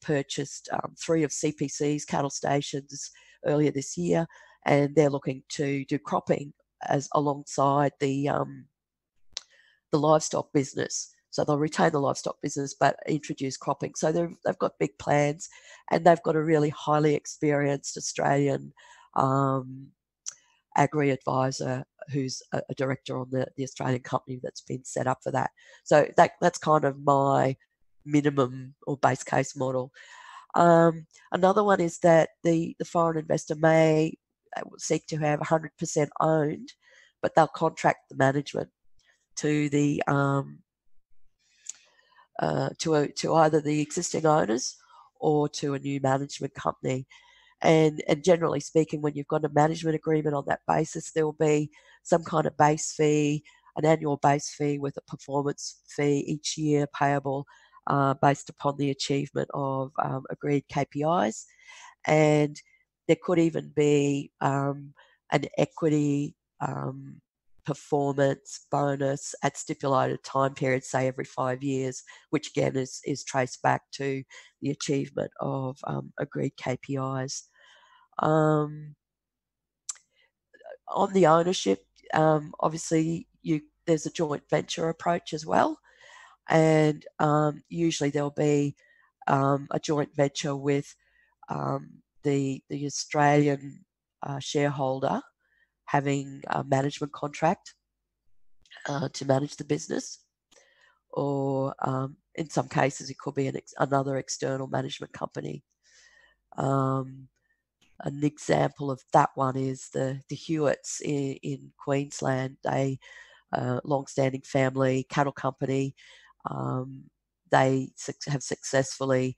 purchased 3 of CPC's cattle stations earlier this year, and they're looking to do cropping as alongside the livestock business. So they'll retain the livestock business but introduce cropping. So they've got big plans, and they've got a really highly experienced Australian agri advisor who's a director on the Australian company that's been set up for that. So that's kind of my minimum or base case model. Another one is that the foreign investor may seek to have 100% owned, but they'll contract the management to the to either the existing owners or to a new management company. And generally speaking, when you've got a management agreement on that basis, there will be some kind of base fee, an annual base fee with a performance fee each year payable based upon the achievement of agreed KPIs. And there could even be an equity performance bonus at stipulated time periods, say every 5 years, which again is traced back to the achievement of agreed KPIs. On the ownership, obviously there's a joint venture approach as well, and usually there'll be a joint venture with the Australian shareholder having a management contract to manage the business, or in some cases it could be another external management company. An example of that one is the Hewitts in Queensland. They long-standing family cattle company. They have successfully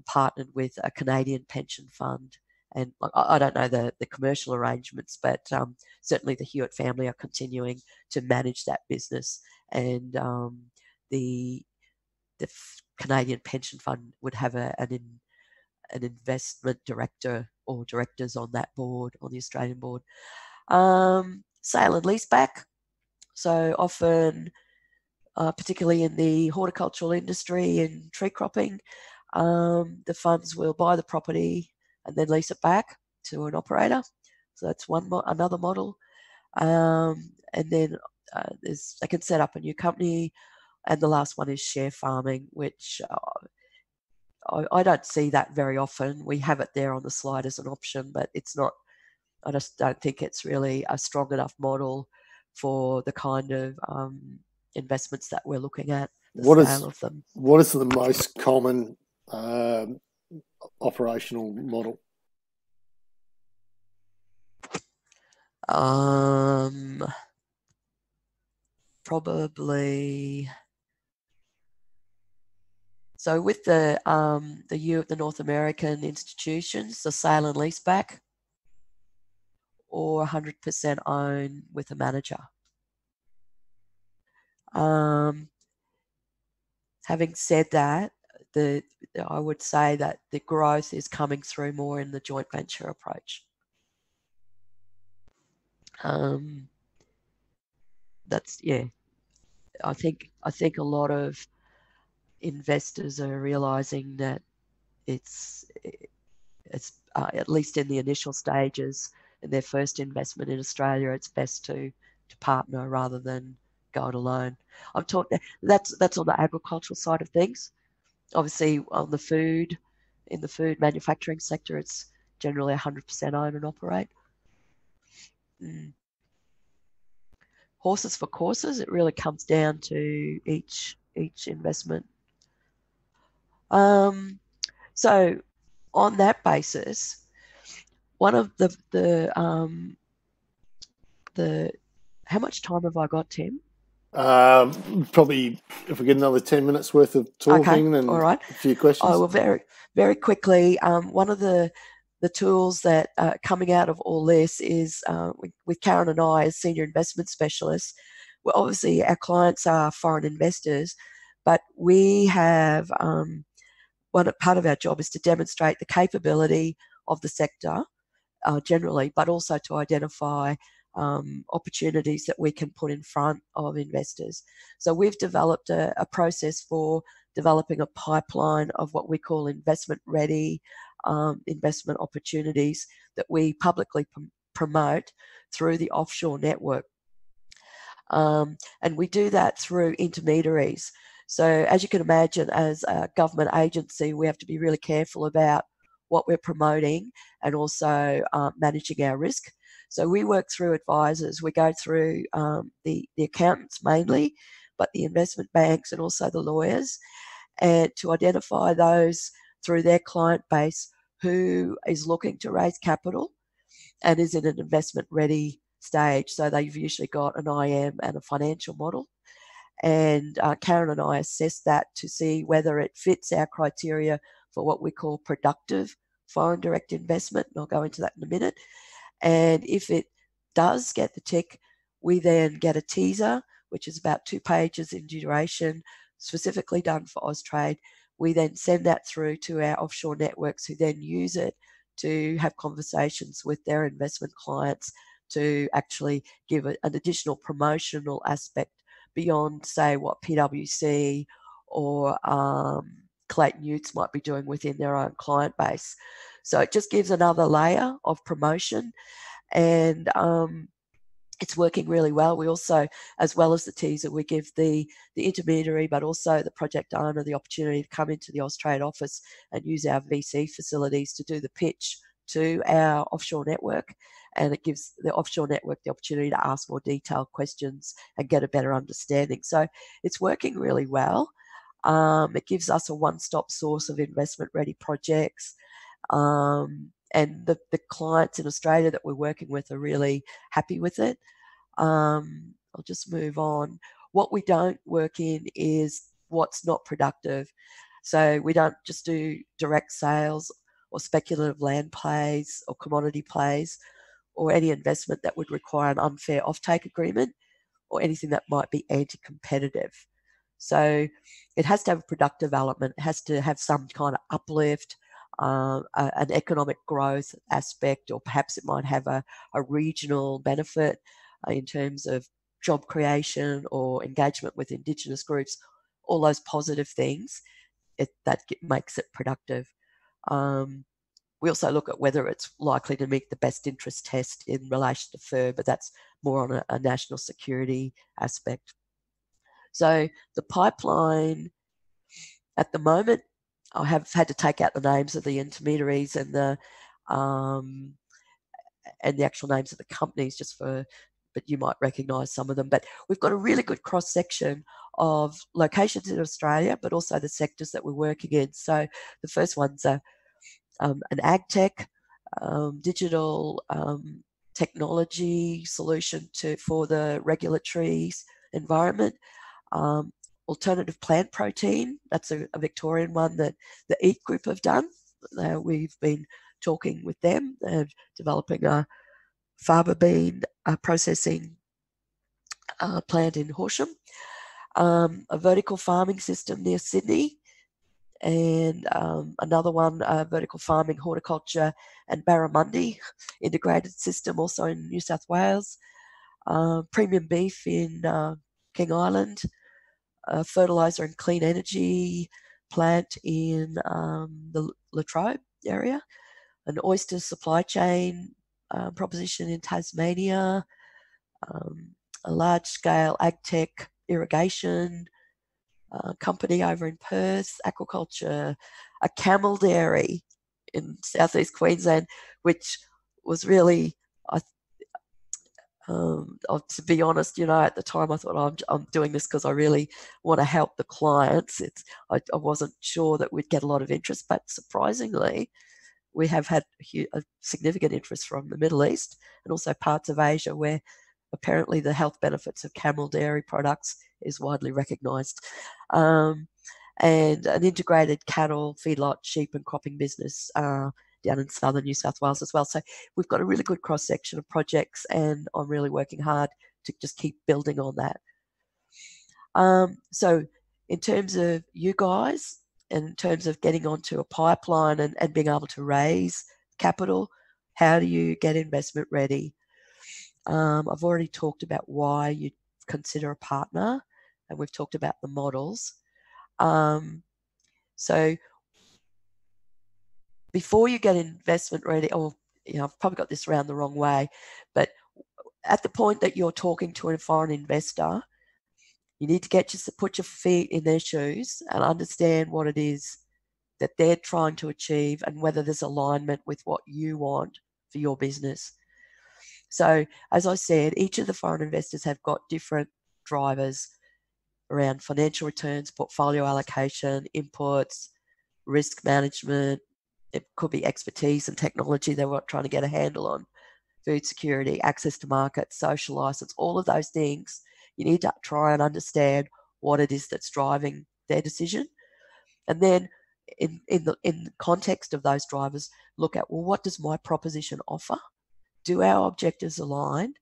partnered with a Canadian pension fund. And I don't know the commercial arrangements, but certainly the Hewitt family are continuing to manage that business. And the Canadian pension fund would have an investment director or directors on that board, on the Australian board. Sale and leaseback. So often, particularly in the horticultural industry and tree cropping, the funds will buy the property and then lease it back to an operator. So that's another model. And then they can set up a new company. And the last one is share farming, which I don't see that very often. We have it there on the slide as an option, but it's not. I just don't think it's really a strong enough model for the kind of investments that we're looking at. What is the most common operational model? Probably. So with the North American institutions, the sale and leaseback, or 100% own with a manager. Having said that, I would say that the growth is coming through more in the joint venture approach. That's I think a lot of investors are realizing that it's at least in the initial stages in their first investment in Australia, it's best to partner rather than go it alone. I'm talking that's on the agricultural side of things. Obviously, on in the food manufacturing sector, it's generally 100% own and operate. Horses for courses, it really comes down to each investment. So on that basis, one of the how much time have I got, Tim? Probably if we get another 10 minutes worth of talking, and all right. A few questions. Well, very, very quickly, one of the tools that coming out of all this is with Karen and I as senior investment specialists. Well, obviously our clients are foreign investors, but we have one part of our job is to demonstrate the capability of the sector generally, but also to identify opportunities that we can put in front of investors. So we've developed a process for developing a pipeline of what we call investment ready investment opportunities that we publicly promote through the offshore network. And we do that through intermediaries. So as you can imagine, as a government agency, we have to be really careful about what we're promoting and also managing our risk. So we work through advisors. We go through the accountants mainly, but the investment banks and also the lawyers, and to identify those through their client base who is looking to raise capital and is in an investment ready stage. So they've usually got an IM and a financial model. And Karen and I assess that to see whether it fits our criteria for what we call productive foreign direct investment. And I'll go into that in a minute. And if it does get the tick, we then get a teaser, which is about 2 pages in duration, specifically done for Austrade. We then send that through to our offshore networks, who then use it to have conversations with their investment clients to actually give an additional promotional aspect beyond, say, what PwC or Clayton Utz might be doing within their own client base. So it just gives another layer of promotion, and it's working really well. We also, as well as the teaser, we give the intermediary, but also the project owner, the opportunity to come into the Austrade office and use our VC facilities to do the pitch to our offshore network. And it gives the offshore network the opportunity to ask more detailed questions and get a better understanding. So it's working really well. It gives us a one-stop source of investment-ready projects. And the clients in Australia that we're working with are really happy with it. I'll just move on. What we don't work in is what's not productive. So we don't just do direct sales or speculative land plays or commodity plays or any investment that would require an unfair offtake agreement or anything that might be anti-competitive. So it has to have a productive element. It has to have some kind of uplift, an economic growth aspect, or perhaps it might have a regional benefit in terms of job creation or engagement with Indigenous groups, all those positive things that makes it productive. We also look at whether it's likely to meet the best interest test in relation to FIR, but that's more on a national security aspect. So the pipeline at the moment, I have had to take out the names of the intermediaries and the actual names of the companies but you might recognise some of them. But we've got a really good cross section of locations in Australia, but also the sectors that we're working in. So the first one's an ag tech, digital technology solution for the regulatory environment. Alternative plant protein, that's a Victorian one that the EAT group have done. We've been talking with them. They're developing a faba bean processing plant in Horsham, a vertical farming system near Sydney, and another one, vertical farming, horticulture and barramundi integrated system also in New South Wales, premium beef in King Island, fertiliser and clean energy plant in the Latrobe area, an oyster supply chain proposition in Tasmania, a large-scale agtech irrigation company over in Perth, aquaculture, a camel dairy in southeast Queensland, which was really, to be honest, at the time I thought I'm doing this because I really want to help the clients. I wasn't sure that we'd get a lot of interest, but surprisingly, we have had a significant interest from the Middle East and also parts of Asia, where apparently the health benefits of camel dairy products is widely recognised. And an integrated cattle, feedlot, sheep and cropping business down in southern New South Wales as well. So we've got a really good cross-section of projects, and I'm really working hard to just keep building on that. So in terms of you guys, and in terms of getting onto a pipeline and being able to raise capital, how do you get investment ready? I've already talked about why you consider a partner, and we've talked about the models. So before you get investment ready, or I've probably got this around the wrong way, but at the point that you're talking to a foreign investor, you need to put your feet in their shoes and understand what it is that they're trying to achieve and whether there's alignment with what you want for your business. So, as I said, each of the foreign investors have got different drivers around financial returns, portfolio allocation, inputs, risk management. It could be expertise and technology they were trying to get a handle on, food security, access to markets, social license, all of those things. You need to try and understand what it is that's driving their decision. And then in the context of those drivers, look at, well, what does my proposition offer? Do our objectives align?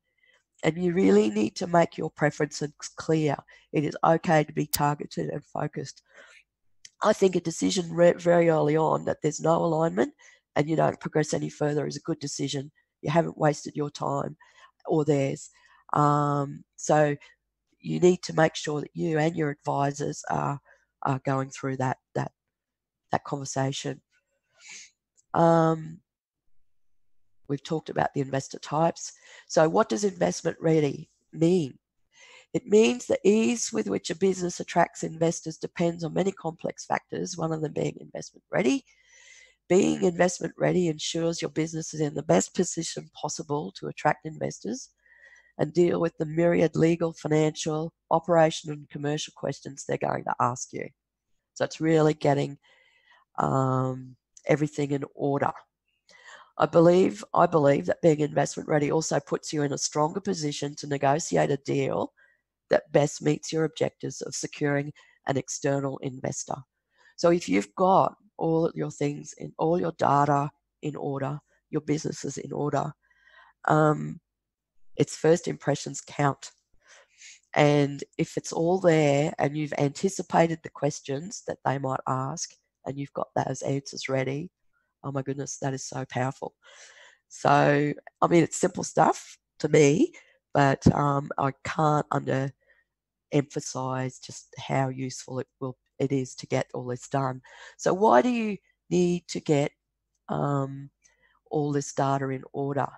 And you really need to make your preferences clear. It is okay to be targeted and focused. I think a decision very early on that there's no alignment and you don't progress any further is a good decision. You haven't wasted your time or theirs. So you need to make sure that you and your advisors are going through that conversation. We've talked about the investor types. So what does investment ready mean? It means the ease with which a business attracts investors depends on many complex factors, one of them being investment ready. Being investment ready ensures your business is in the best position possible to attract investors and deal with the myriad legal, financial, operational, and commercial questions they're going to ask you. So it's really getting everything in order. I believe that being investment ready also puts you in a stronger position to negotiate a deal that best meets your objectives of securing an external investor. So if you've got all your things in, all your data in order, your businesses in order, its first impressions count. And if it's all there and you've anticipated the questions that they might ask and you've got those answers ready, oh my goodness, that is so powerful. So, I mean, it's simple stuff to me, but I can't emphasize just how useful it is to get all this done. So why do you need to get all this data in order?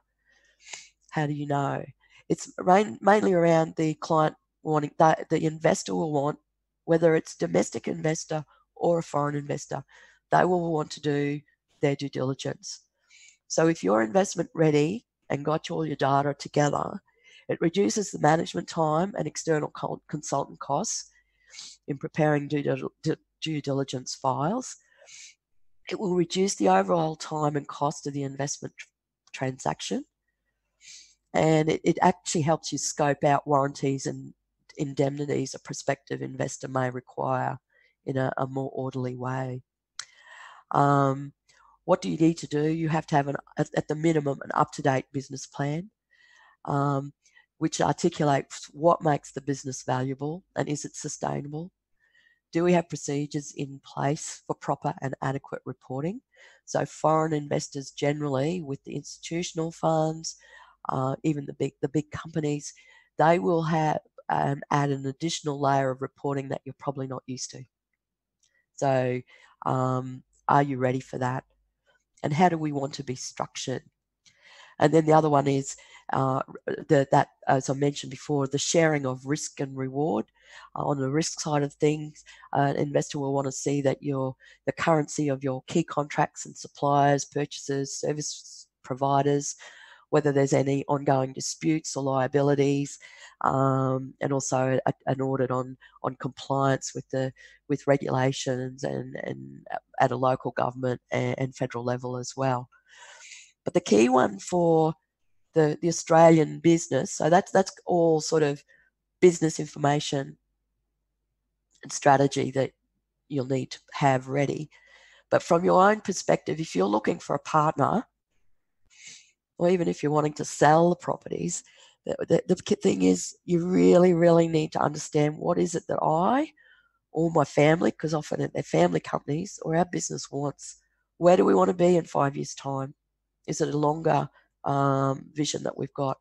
How do you know? It's mainly around the client wanting that the investor will want, whether it's domestic investor or a foreign investor, they will want to do their due diligence. So if you're investment ready and got all your data together, it reduces the management time and external consultant costs in preparing due diligence files. It will reduce the overall time and cost of the investment transaction. And it actually helps you scope out warranties and indemnities a prospective investor may require in a more orderly way. What do you need to do? You have to have, at the minimum, an up-to-date business plan, which articulates what makes the business valuable and is it sustainable. Do we have procedures in place for proper and adequate reporting? So foreign investors generally, with the institutional funds, even the big companies, they will have add an additional layer of reporting that you're probably not used to. So are you ready for that? And how do we want to be structured? And then the other one is that, as I mentioned before, the sharing of risk and reward. On the risk side of things, an investor will want to see that the currency of your key contracts and suppliers, purchasers, service providers, whether there's any ongoing disputes or liabilities, and also an audit on compliance with regulations and at a local government and federal level as well. But the key one for the Australian business, so that's all sort of business information and strategy that you'll need to have ready. But from your own perspective, if you're looking for a partner, or even if you're wanting to sell the properties, the thing is you really, really need to understand what is it that I or my family, because often they're family companies, or our business wants. Where do we want to be in 5 years' time? Is it a longer vision that we've got?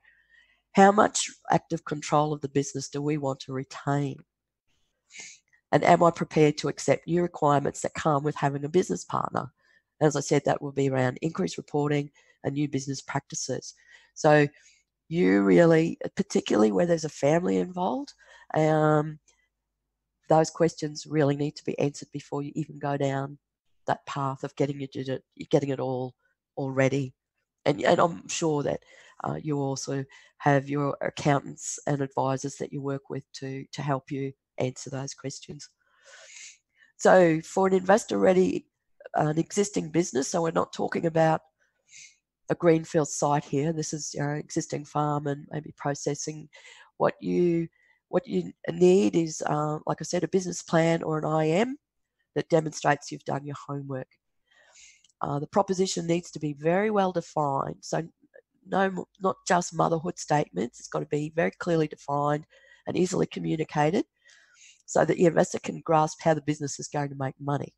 How much active control of the business do we want to retain? And am I prepared to accept new requirements that come with having a business partner? As I said, that will be around increased reporting and new business practices. So you really, particularly where there's a family involved, those questions really need to be answered before you even go down that path of getting it all ready. And I'm sure that you also have your accountants and advisors that you work with to help you answer those questions. So for an investor ready, an existing business, so we're not talking about a greenfield site here. This is existing farm and maybe processing. What you need is, like I said, a business plan or an IM that demonstrates you've done your homework. The proposition needs to be very well defined. So no, not just motherhood statements. It's got to be very clearly defined and easily communicated so that your investor can grasp how the business is going to make money.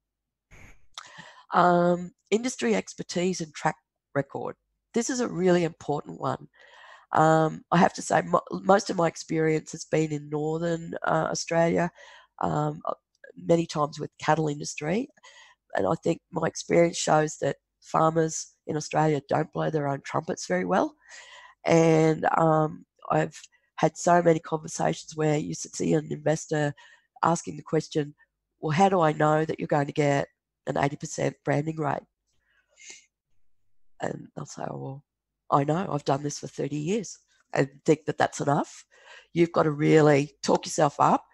Industry expertise and track record. This is a really important one. I have to say, most of my experience has been in Northern Australia, many times with cattle industry. And I think my experience shows that farmers in Australia don't blow their own trumpets very well. And I've had so many conversations where you see an investor asking the question, well, how do I know that you're going to get an 80% branding rate? And they'll say, oh, well, I know, I've done this for 30 years and think that that's enough. You've got to really talk yourself up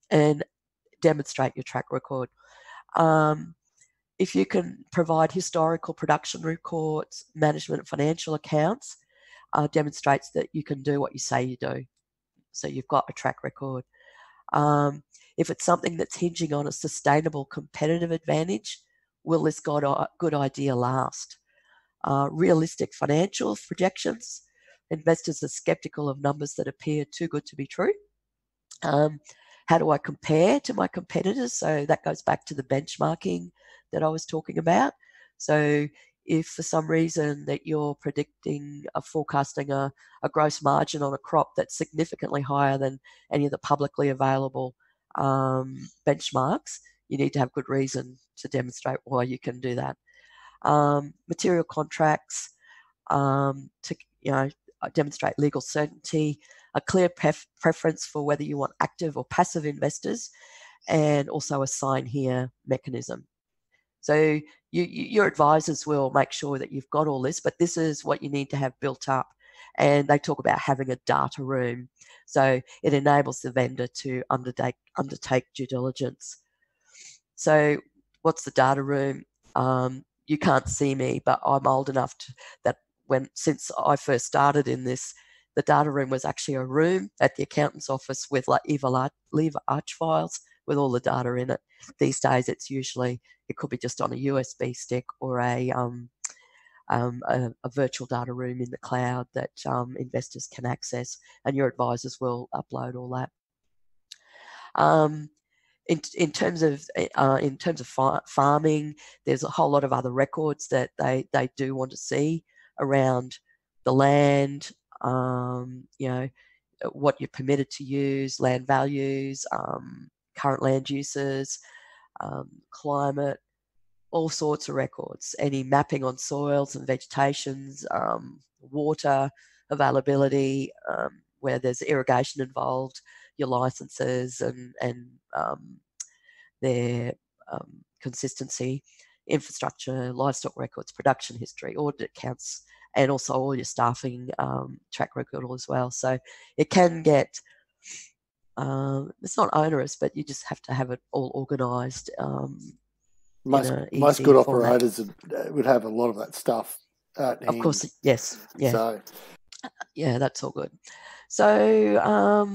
and demonstrate your track record. If you can provide historical production records, management and financial accounts, demonstrates that you can do what you say you do. So you've got a track record. If it's something that's hinging on a sustainable competitive advantage, will this good idea last? Realistic financial projections. Investors are skeptical of numbers that appear too good to be true. How do I compare to my competitors? So that goes back to the benchmarking that I was talking about. So if for some reason that you're predicting forecasting a gross margin on a crop that's significantly higher than any of the publicly available benchmarks, you need to have good reason to demonstrate why you can do that. Material contracts to demonstrate legal certainty, a clear preference for whether you want active or passive investors, and also a sign here mechanism. So your advisors will make sure that you've got all this, but this is what you need to have built up. And they talk about having a data room. So it enables the vendor to undertake due diligence. So what's the data room? You can't see me, but I'm old enough that since I first started in this, the data room was actually a room at the accountant's office with like lever arch files with all the data in it. These days, it could be just on a USB stick or a virtual data room in the cloud that investors can access, and your advisors will upload all that. In terms of farming, there's a whole lot of other records that they do want to see around the land, what you're permitted to use, land values, current land uses, climate, all sorts of records, any mapping on soils and vegetations, water availability, where there's irrigation involved, your licenses and their consistency, infrastructure, livestock records, production history, audit accounts, and also all your staffing track record as well. So it can get, it's not onerous, but you just have to have it all organised. Most good operators would have a lot of that stuff at hand. Of course, yes. Yeah. So, yeah, that's all good. So,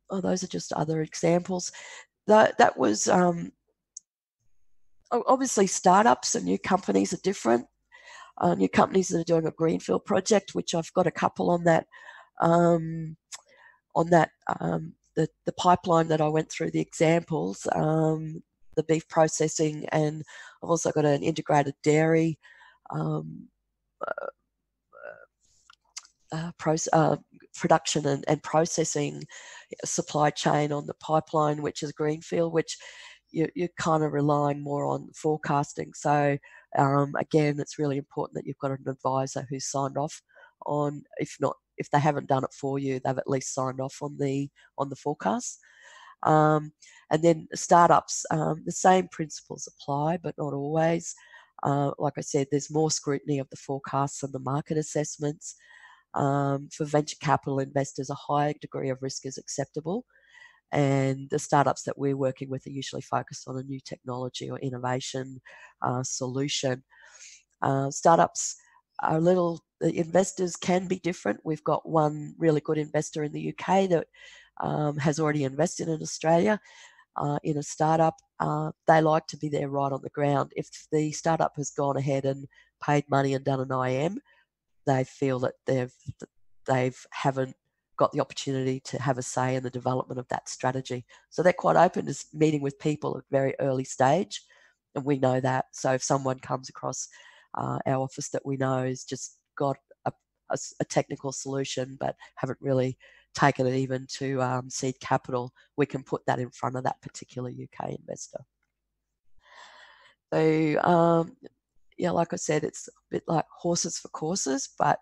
those are just other examples. That was obviously startups and new companies are different. New companies that are doing a greenfield project, which I've got a couple on that the pipeline that I went through the examples, the beef processing, and I've also got an integrated dairy production and processing supply chain on the pipeline, which is greenfield, which you're kind of relying more on forecasting. So again, it's really important that you've got an advisor who's signed off on, if they haven't done it for you, they've at least signed off on the forecast. And then startups, the same principles apply, but not always. Like I said, there's more scrutiny of the forecasts and the market assessments. For venture capital investors, a high degree of risk is acceptable. And the startups that we're working with are usually focused on a new technology or innovation solution. Startups are the investors can be different. We've got one really good investor in the UK that has already invested in Australia in a startup. They like to be there right on the ground. If the startup has gone ahead and paid money and done an IM, they feel that they haven't got the opportunity to have a say in the development of that strategy. So they're quite open to meeting with people at very early stage, and we know that. So if someone comes across our office that we know has just got a technical solution but haven't really taken it even to seed capital, we can put that in front of that particular UK investor. So yeah, like I said, it's a bit like horses for courses, but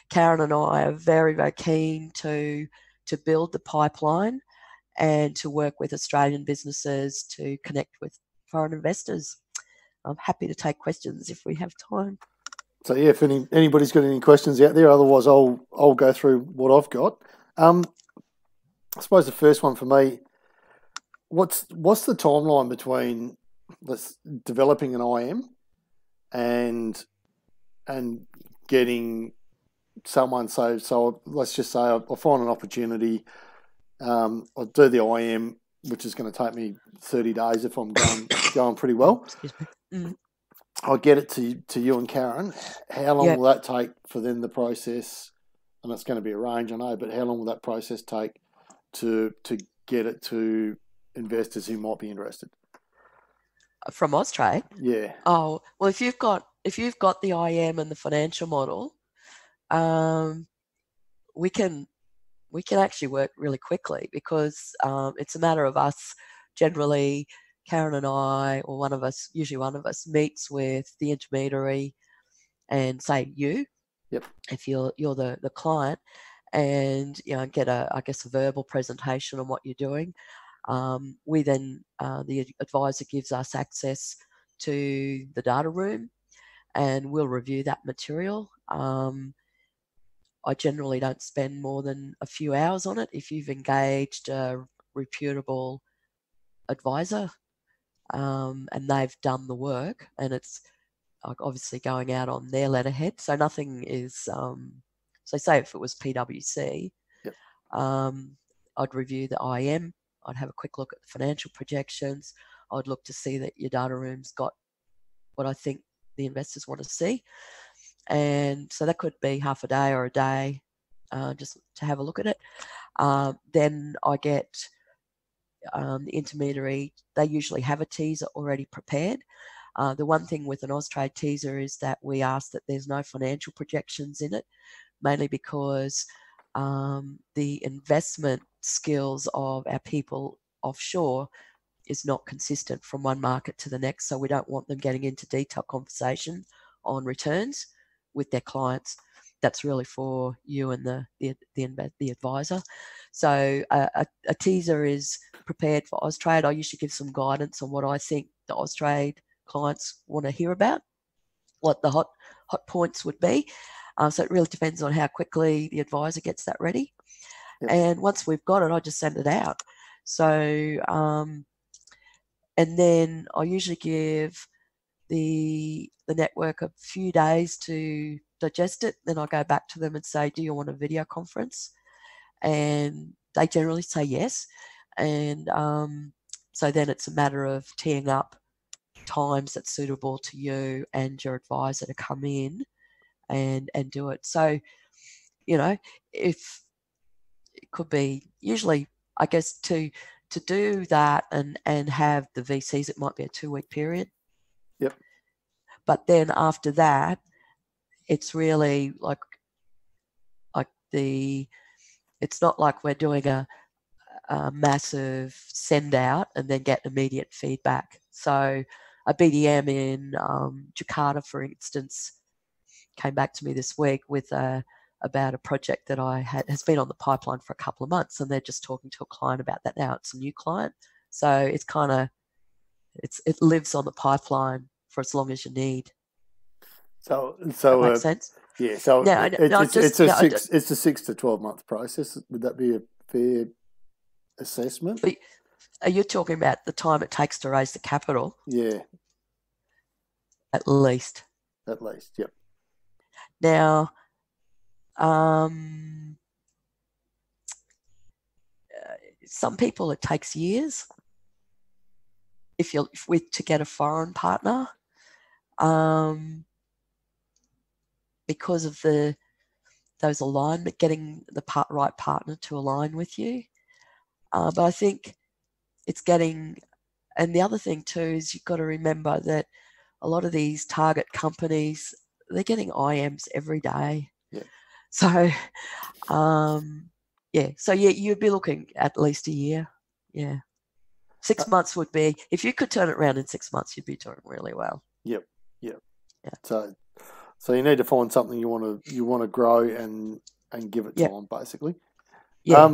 Karen and I are very, very keen to build the pipeline and to work with Australian businesses to connect with foreign investors. I'm happy to take questions if we have time. So yeah, if anybody's got any questions out there, otherwise I'll go through what I've got. I suppose the first one for me, what's the timeline between developing an IM and getting someone, so let's just say I'll find an opportunity, I'll do the IM, which is going to take me 30 days if I'm going pretty well. Excuse me. Mm. I'll get it to you and Karen. How long will that take for then the process? And it's going to be a range, I know, but how long will that process take to get it to investors who might be interested? From Austrade? Yeah. Oh, well, if you've got the IM and the financial model, we can actually work really quickly, because it's a matter of us generally, Karen and I, or usually one of us meets with the intermediary and say you, yep, if you're the client, and get a verbal presentation on what you're doing. We then the advisor gives us access to the data room, and we'll review that material. I generally don't spend more than a few hours on it. If you've engaged a reputable advisor and they've done the work, and it's obviously going out on their letterhead, so nothing is. So say if it was PwC, yep, I'd review the IM. I'd have a quick look at the financial projections. I'd look to see that your data room's got what I think the investors want to see. And so that could be half a day or a day just to have a look at it. Then I get the intermediary, they usually have a teaser already prepared. The one thing with an Austrade teaser is that we ask that there's no financial projections in it, mainly because the investment skills of our people offshore is not consistent from one market to the next. So we don't want them getting into detailed conversation on returns with their clients. That's really for you and the advisor. So a teaser is prepared for Austrade. I usually give some guidance on what I think the Austrade clients want to hear about, what the hot points would be. So it really depends on how quickly the advisor gets that ready. Yep. And once we've got it, I just send it out. So and then I usually give the network a few days to digest it. Then I go back to them and say, do you want a video conference? And they generally say yes. And so then it's a matter of teeing up times that's suitable to you and your advisor to come in and do it. So, if it could be usually, I guess, to do that and have the VCs, it might be a 2-week period. Yep. But then after that, it's really like it's not like we're doing a massive send out and then get immediate feedback. So a BDM in Jakarta, for instance, came back to me this week with about a project that has been on the pipeline for a couple of months, and they're just talking to a client about that now. It's a new client, so it's kind of it lives on the pipeline for as long as you need. So that makes sense. Yeah. So now, it's a 6 to 12 month process. Would that be a fair assessment? But are you talking about the time it takes to raise the capital? Yeah. At least. Yep. Now, some people it takes years. If to get a foreign partner, because of those alignment, getting the right partner to align with you. But I think it's getting, and the other thing too is you've got to remember that a lot of these target companies, they're getting IMs every day. Yeah. So, So you'd be looking at least a year. Yeah. 6 months would be, if you could turn it around in 6 months, you'd be doing really well. Yep. Yeah. So you need to find something you want to grow and give it time, basically. Yeah.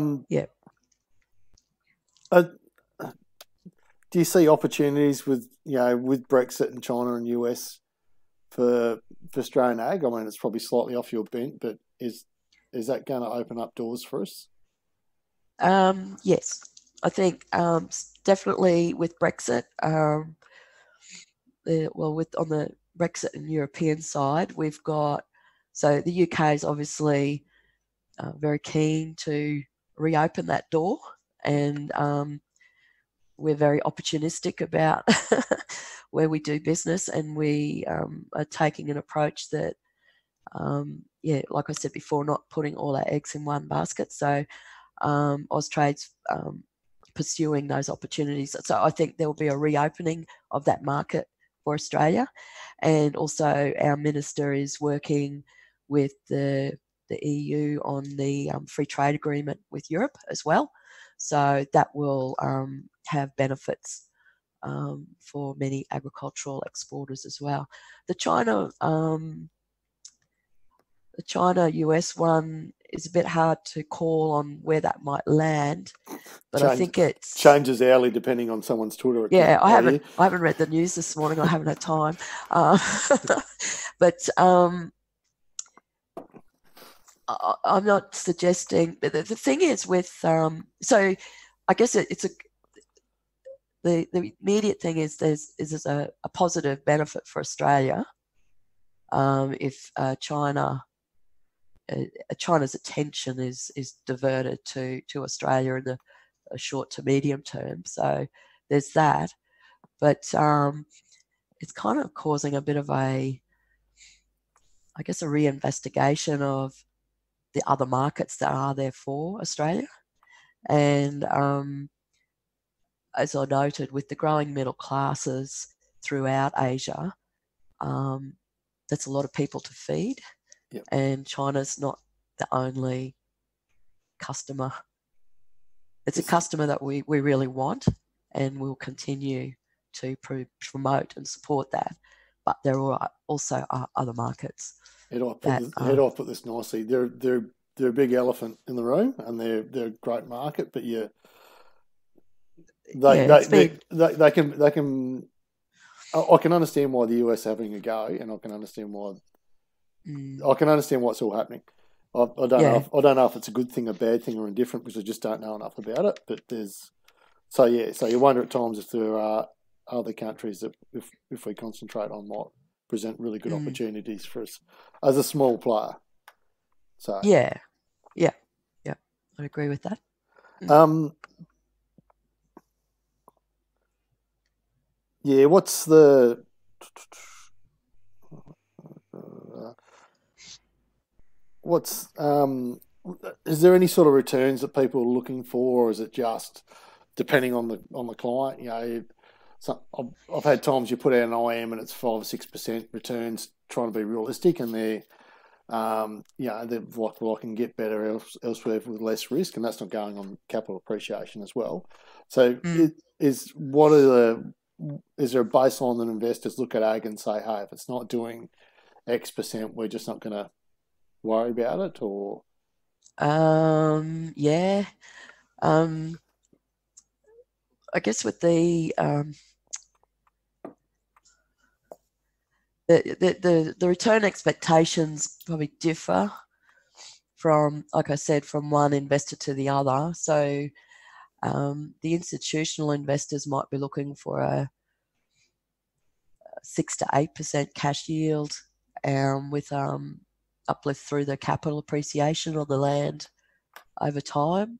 Do you see opportunities with Brexit and China and US for Australian ag? I mean, it's probably slightly off your bent, but is that going to open up doors for us? Yes, I think definitely with Brexit. On the Brexit and European side, we've got, so the UK is obviously very keen to reopen that door, and we're very opportunistic about where we do business, and we are taking an approach that, like I said before, not putting all our eggs in one basket. So Austrade's pursuing those opportunities. So I think there will be a reopening of that market for Australia, and also our minister is working with the EU on the free trade agreement with Europe as well. So that will have benefits for many agricultural exporters as well. The China-US one is a bit hard to call on where that might land, but I think it's changes hourly depending on someone's Twitter account. Yeah, I haven't read the news this morning. I haven't had time, but I'm not suggesting. But the thing is with so I guess the immediate thing is there's a positive benefit for Australia if China's attention is diverted to Australia in a short to medium term. So there's that, but it's kind of causing a bit of a reinvestigation of the other markets that are there for Australia. And as I noted, with the growing middle classes throughout Asia, that's a lot of people to feed. Yep. And China's not the only customer. It's a customer that we really want, and we'll continue to promote and support that. But there are also other markets. How do I put this nicely? They're a big elephant in the room, and they're a great market. But they can. I can understand why the US are having a go, and I can understand why. I can understand what's all happening. I don't know if it's a good thing, a bad thing, or indifferent, because I just don't know enough about it. But so you wonder at times if there are other countries that, if we concentrate on, might present really good opportunities for us as a small player. So yeah, I agree with that. What's the is there any sort of returns that people are looking for, or is it just depending on the client? I've had times you put out an IM and it's 5 or 6% returns, trying to be realistic, and I can get better elsewhere with less risk, and that's not going on capital appreciation as well. So, is there a baseline that investors look at ag and say, hey, if it's not doing X percent, we're just not going to worry about it, or? Yeah. I guess with the return expectations probably differ from, like I said, from one investor to the other. So the institutional investors might be looking for a 6 to 8% cash yield with uplift through the capital appreciation of the land over time.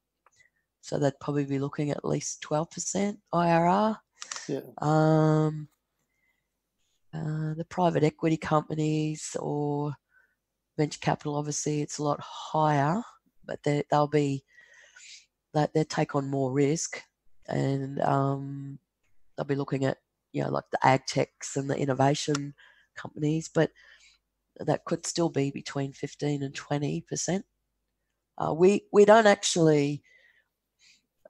So they'd probably be looking at least 12% IRR. Yeah. The private equity companies or venture capital, obviously, it's a lot higher, but they take on more risk, and they'll be looking at like the ag techs and the innovation companies, but that could still be between 15 and 20%. We don't actually,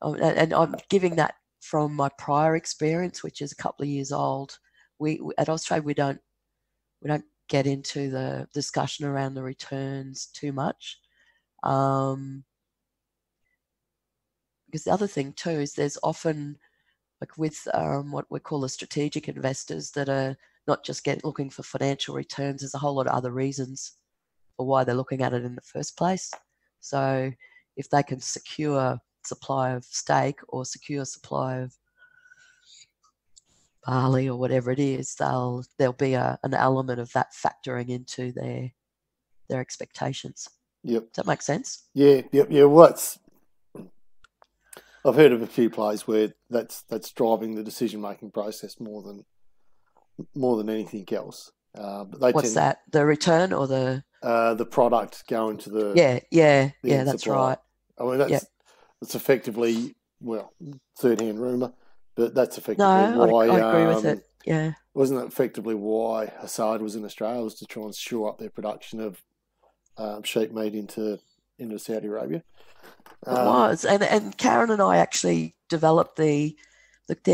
and I'm giving that from my prior experience, which is a couple of years old. We at Austrade we don't get into the discussion around the returns too much, because the other thing too is there's often, like with what we call the strategic investors, that are not just looking for financial returns. There's a whole lot of other reasons for why they're looking at it in the first place. So if they can secure supply of steak or secure supply of barley or whatever it is, there'll be an element of that factoring into their expectations. Yep. Does that make sense? Yeah. Well, I've heard of a few plays where that's driving the decision making process more than anything else. But what's that? The return or the product going to the that's supply. right. I mean that's effectively, well, third-hand rumour, but that's effectively why. I agree with it. Yeah. Wasn't that effectively why Austrade was in Australia, was to try and shore up their production of sheep meat into Saudi Arabia? It was, and Karen and I actually developed their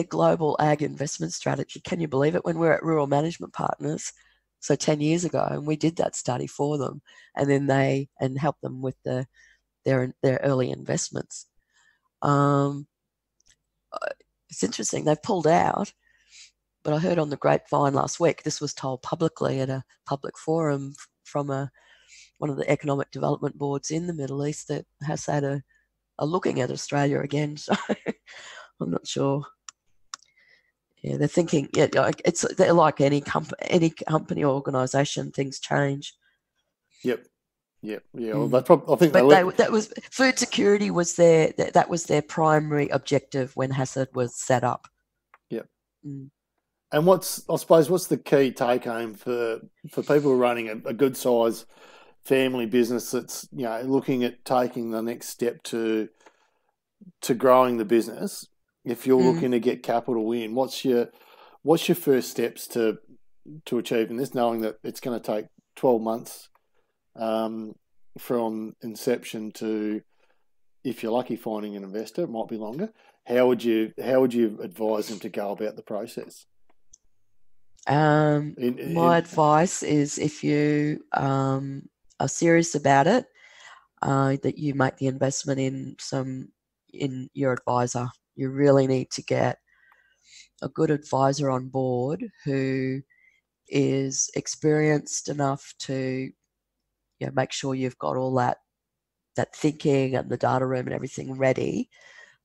global ag investment strategy. Can you believe it? When we were at Rural Management Partners, so 10 years ago, and we did that study for them, and then helped them with their early investments. It's interesting, they've pulled out, but I heard on the grapevine last week, this was told publicly at a public forum from one of the economic development boards in the Middle East, that Hassad are looking at Australia again. So I'm not sure. Yeah, they're thinking. Yeah, they're like any company or organisation. Things change. Yep. Well, that's probably, I think. But that was food security was that was their primary objective when Hassad was set up. Yep. And what's the key take home for people who are running a good size family business that's looking at taking the next step to growing the business? If you're looking to get capital in, what's your first steps to achieving this, knowing that it's going to take 12 months from inception to, if you're lucky, finding an investor? It might be longer. How would you advise them to go about the process? My advice is, if you are serious about it, that you make the investment in your advisor. You really need to get a good advisor on board who is experienced enough to make sure you've got all that thinking and the data room and everything ready,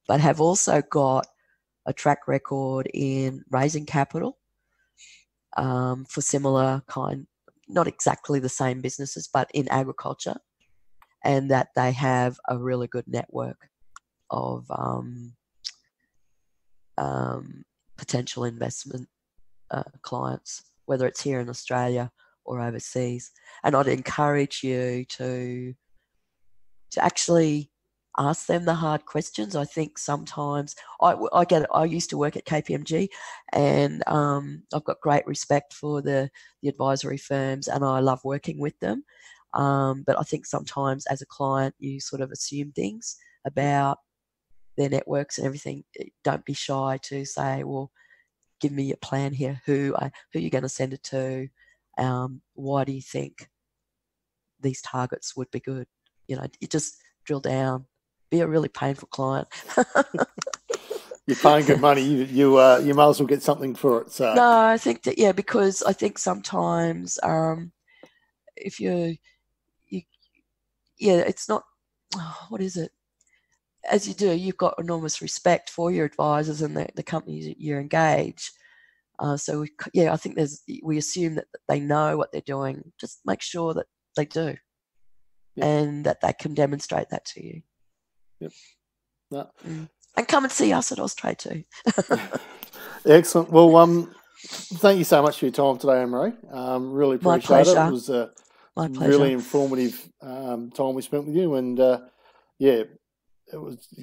but have also got a track record in raising capital for similar not exactly the same businesses, but in agriculture, and that they have a really good network of potential investment clients, whether it's here in Australia or overseas. And I'd encourage you to actually ask them the hard questions. I think sometimes I get it. I used to work at KPMG, and I've got great respect for the advisory firms, and I love working with them. But I think sometimes as a client, you sort of assume things about their networks and everything. Don't be shy to say, well, give me your plan here. Who you're going to send it to? Why do you think these targets would be good? You just drill down. Be a really painful client. You're paying good money. You might as well get something for it. So no, I think that because I think sometimes if it's not. What is it? As you do, you've got enormous respect for your advisors and the companies you engage. So I think we assume that they know what they're doing. Just make sure that they do, and that they can demonstrate that to you. Yep. No. And come and see us at Austrade too. Excellent. Well, thank you so much for your time today, Maree. Really appreciate it. It was a really informative time we spent with you, and you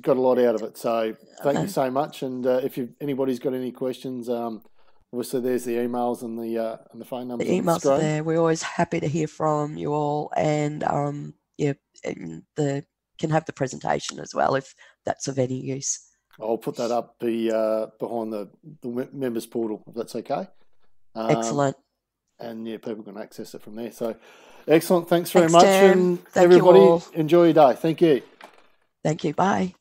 got a lot out of it. So thank you so much. And if anybody's got any questions, obviously there's the emails and the phone numbers. The emails are there. We're always happy to hear from you all, and can have the presentation as well if that's of any use. I'll put that up behind the members portal, if that's okay. Excellent. And people can access it from there. So excellent. Thanks very much. Tim. And everybody, enjoy your day. Thank you. Thank you. Bye.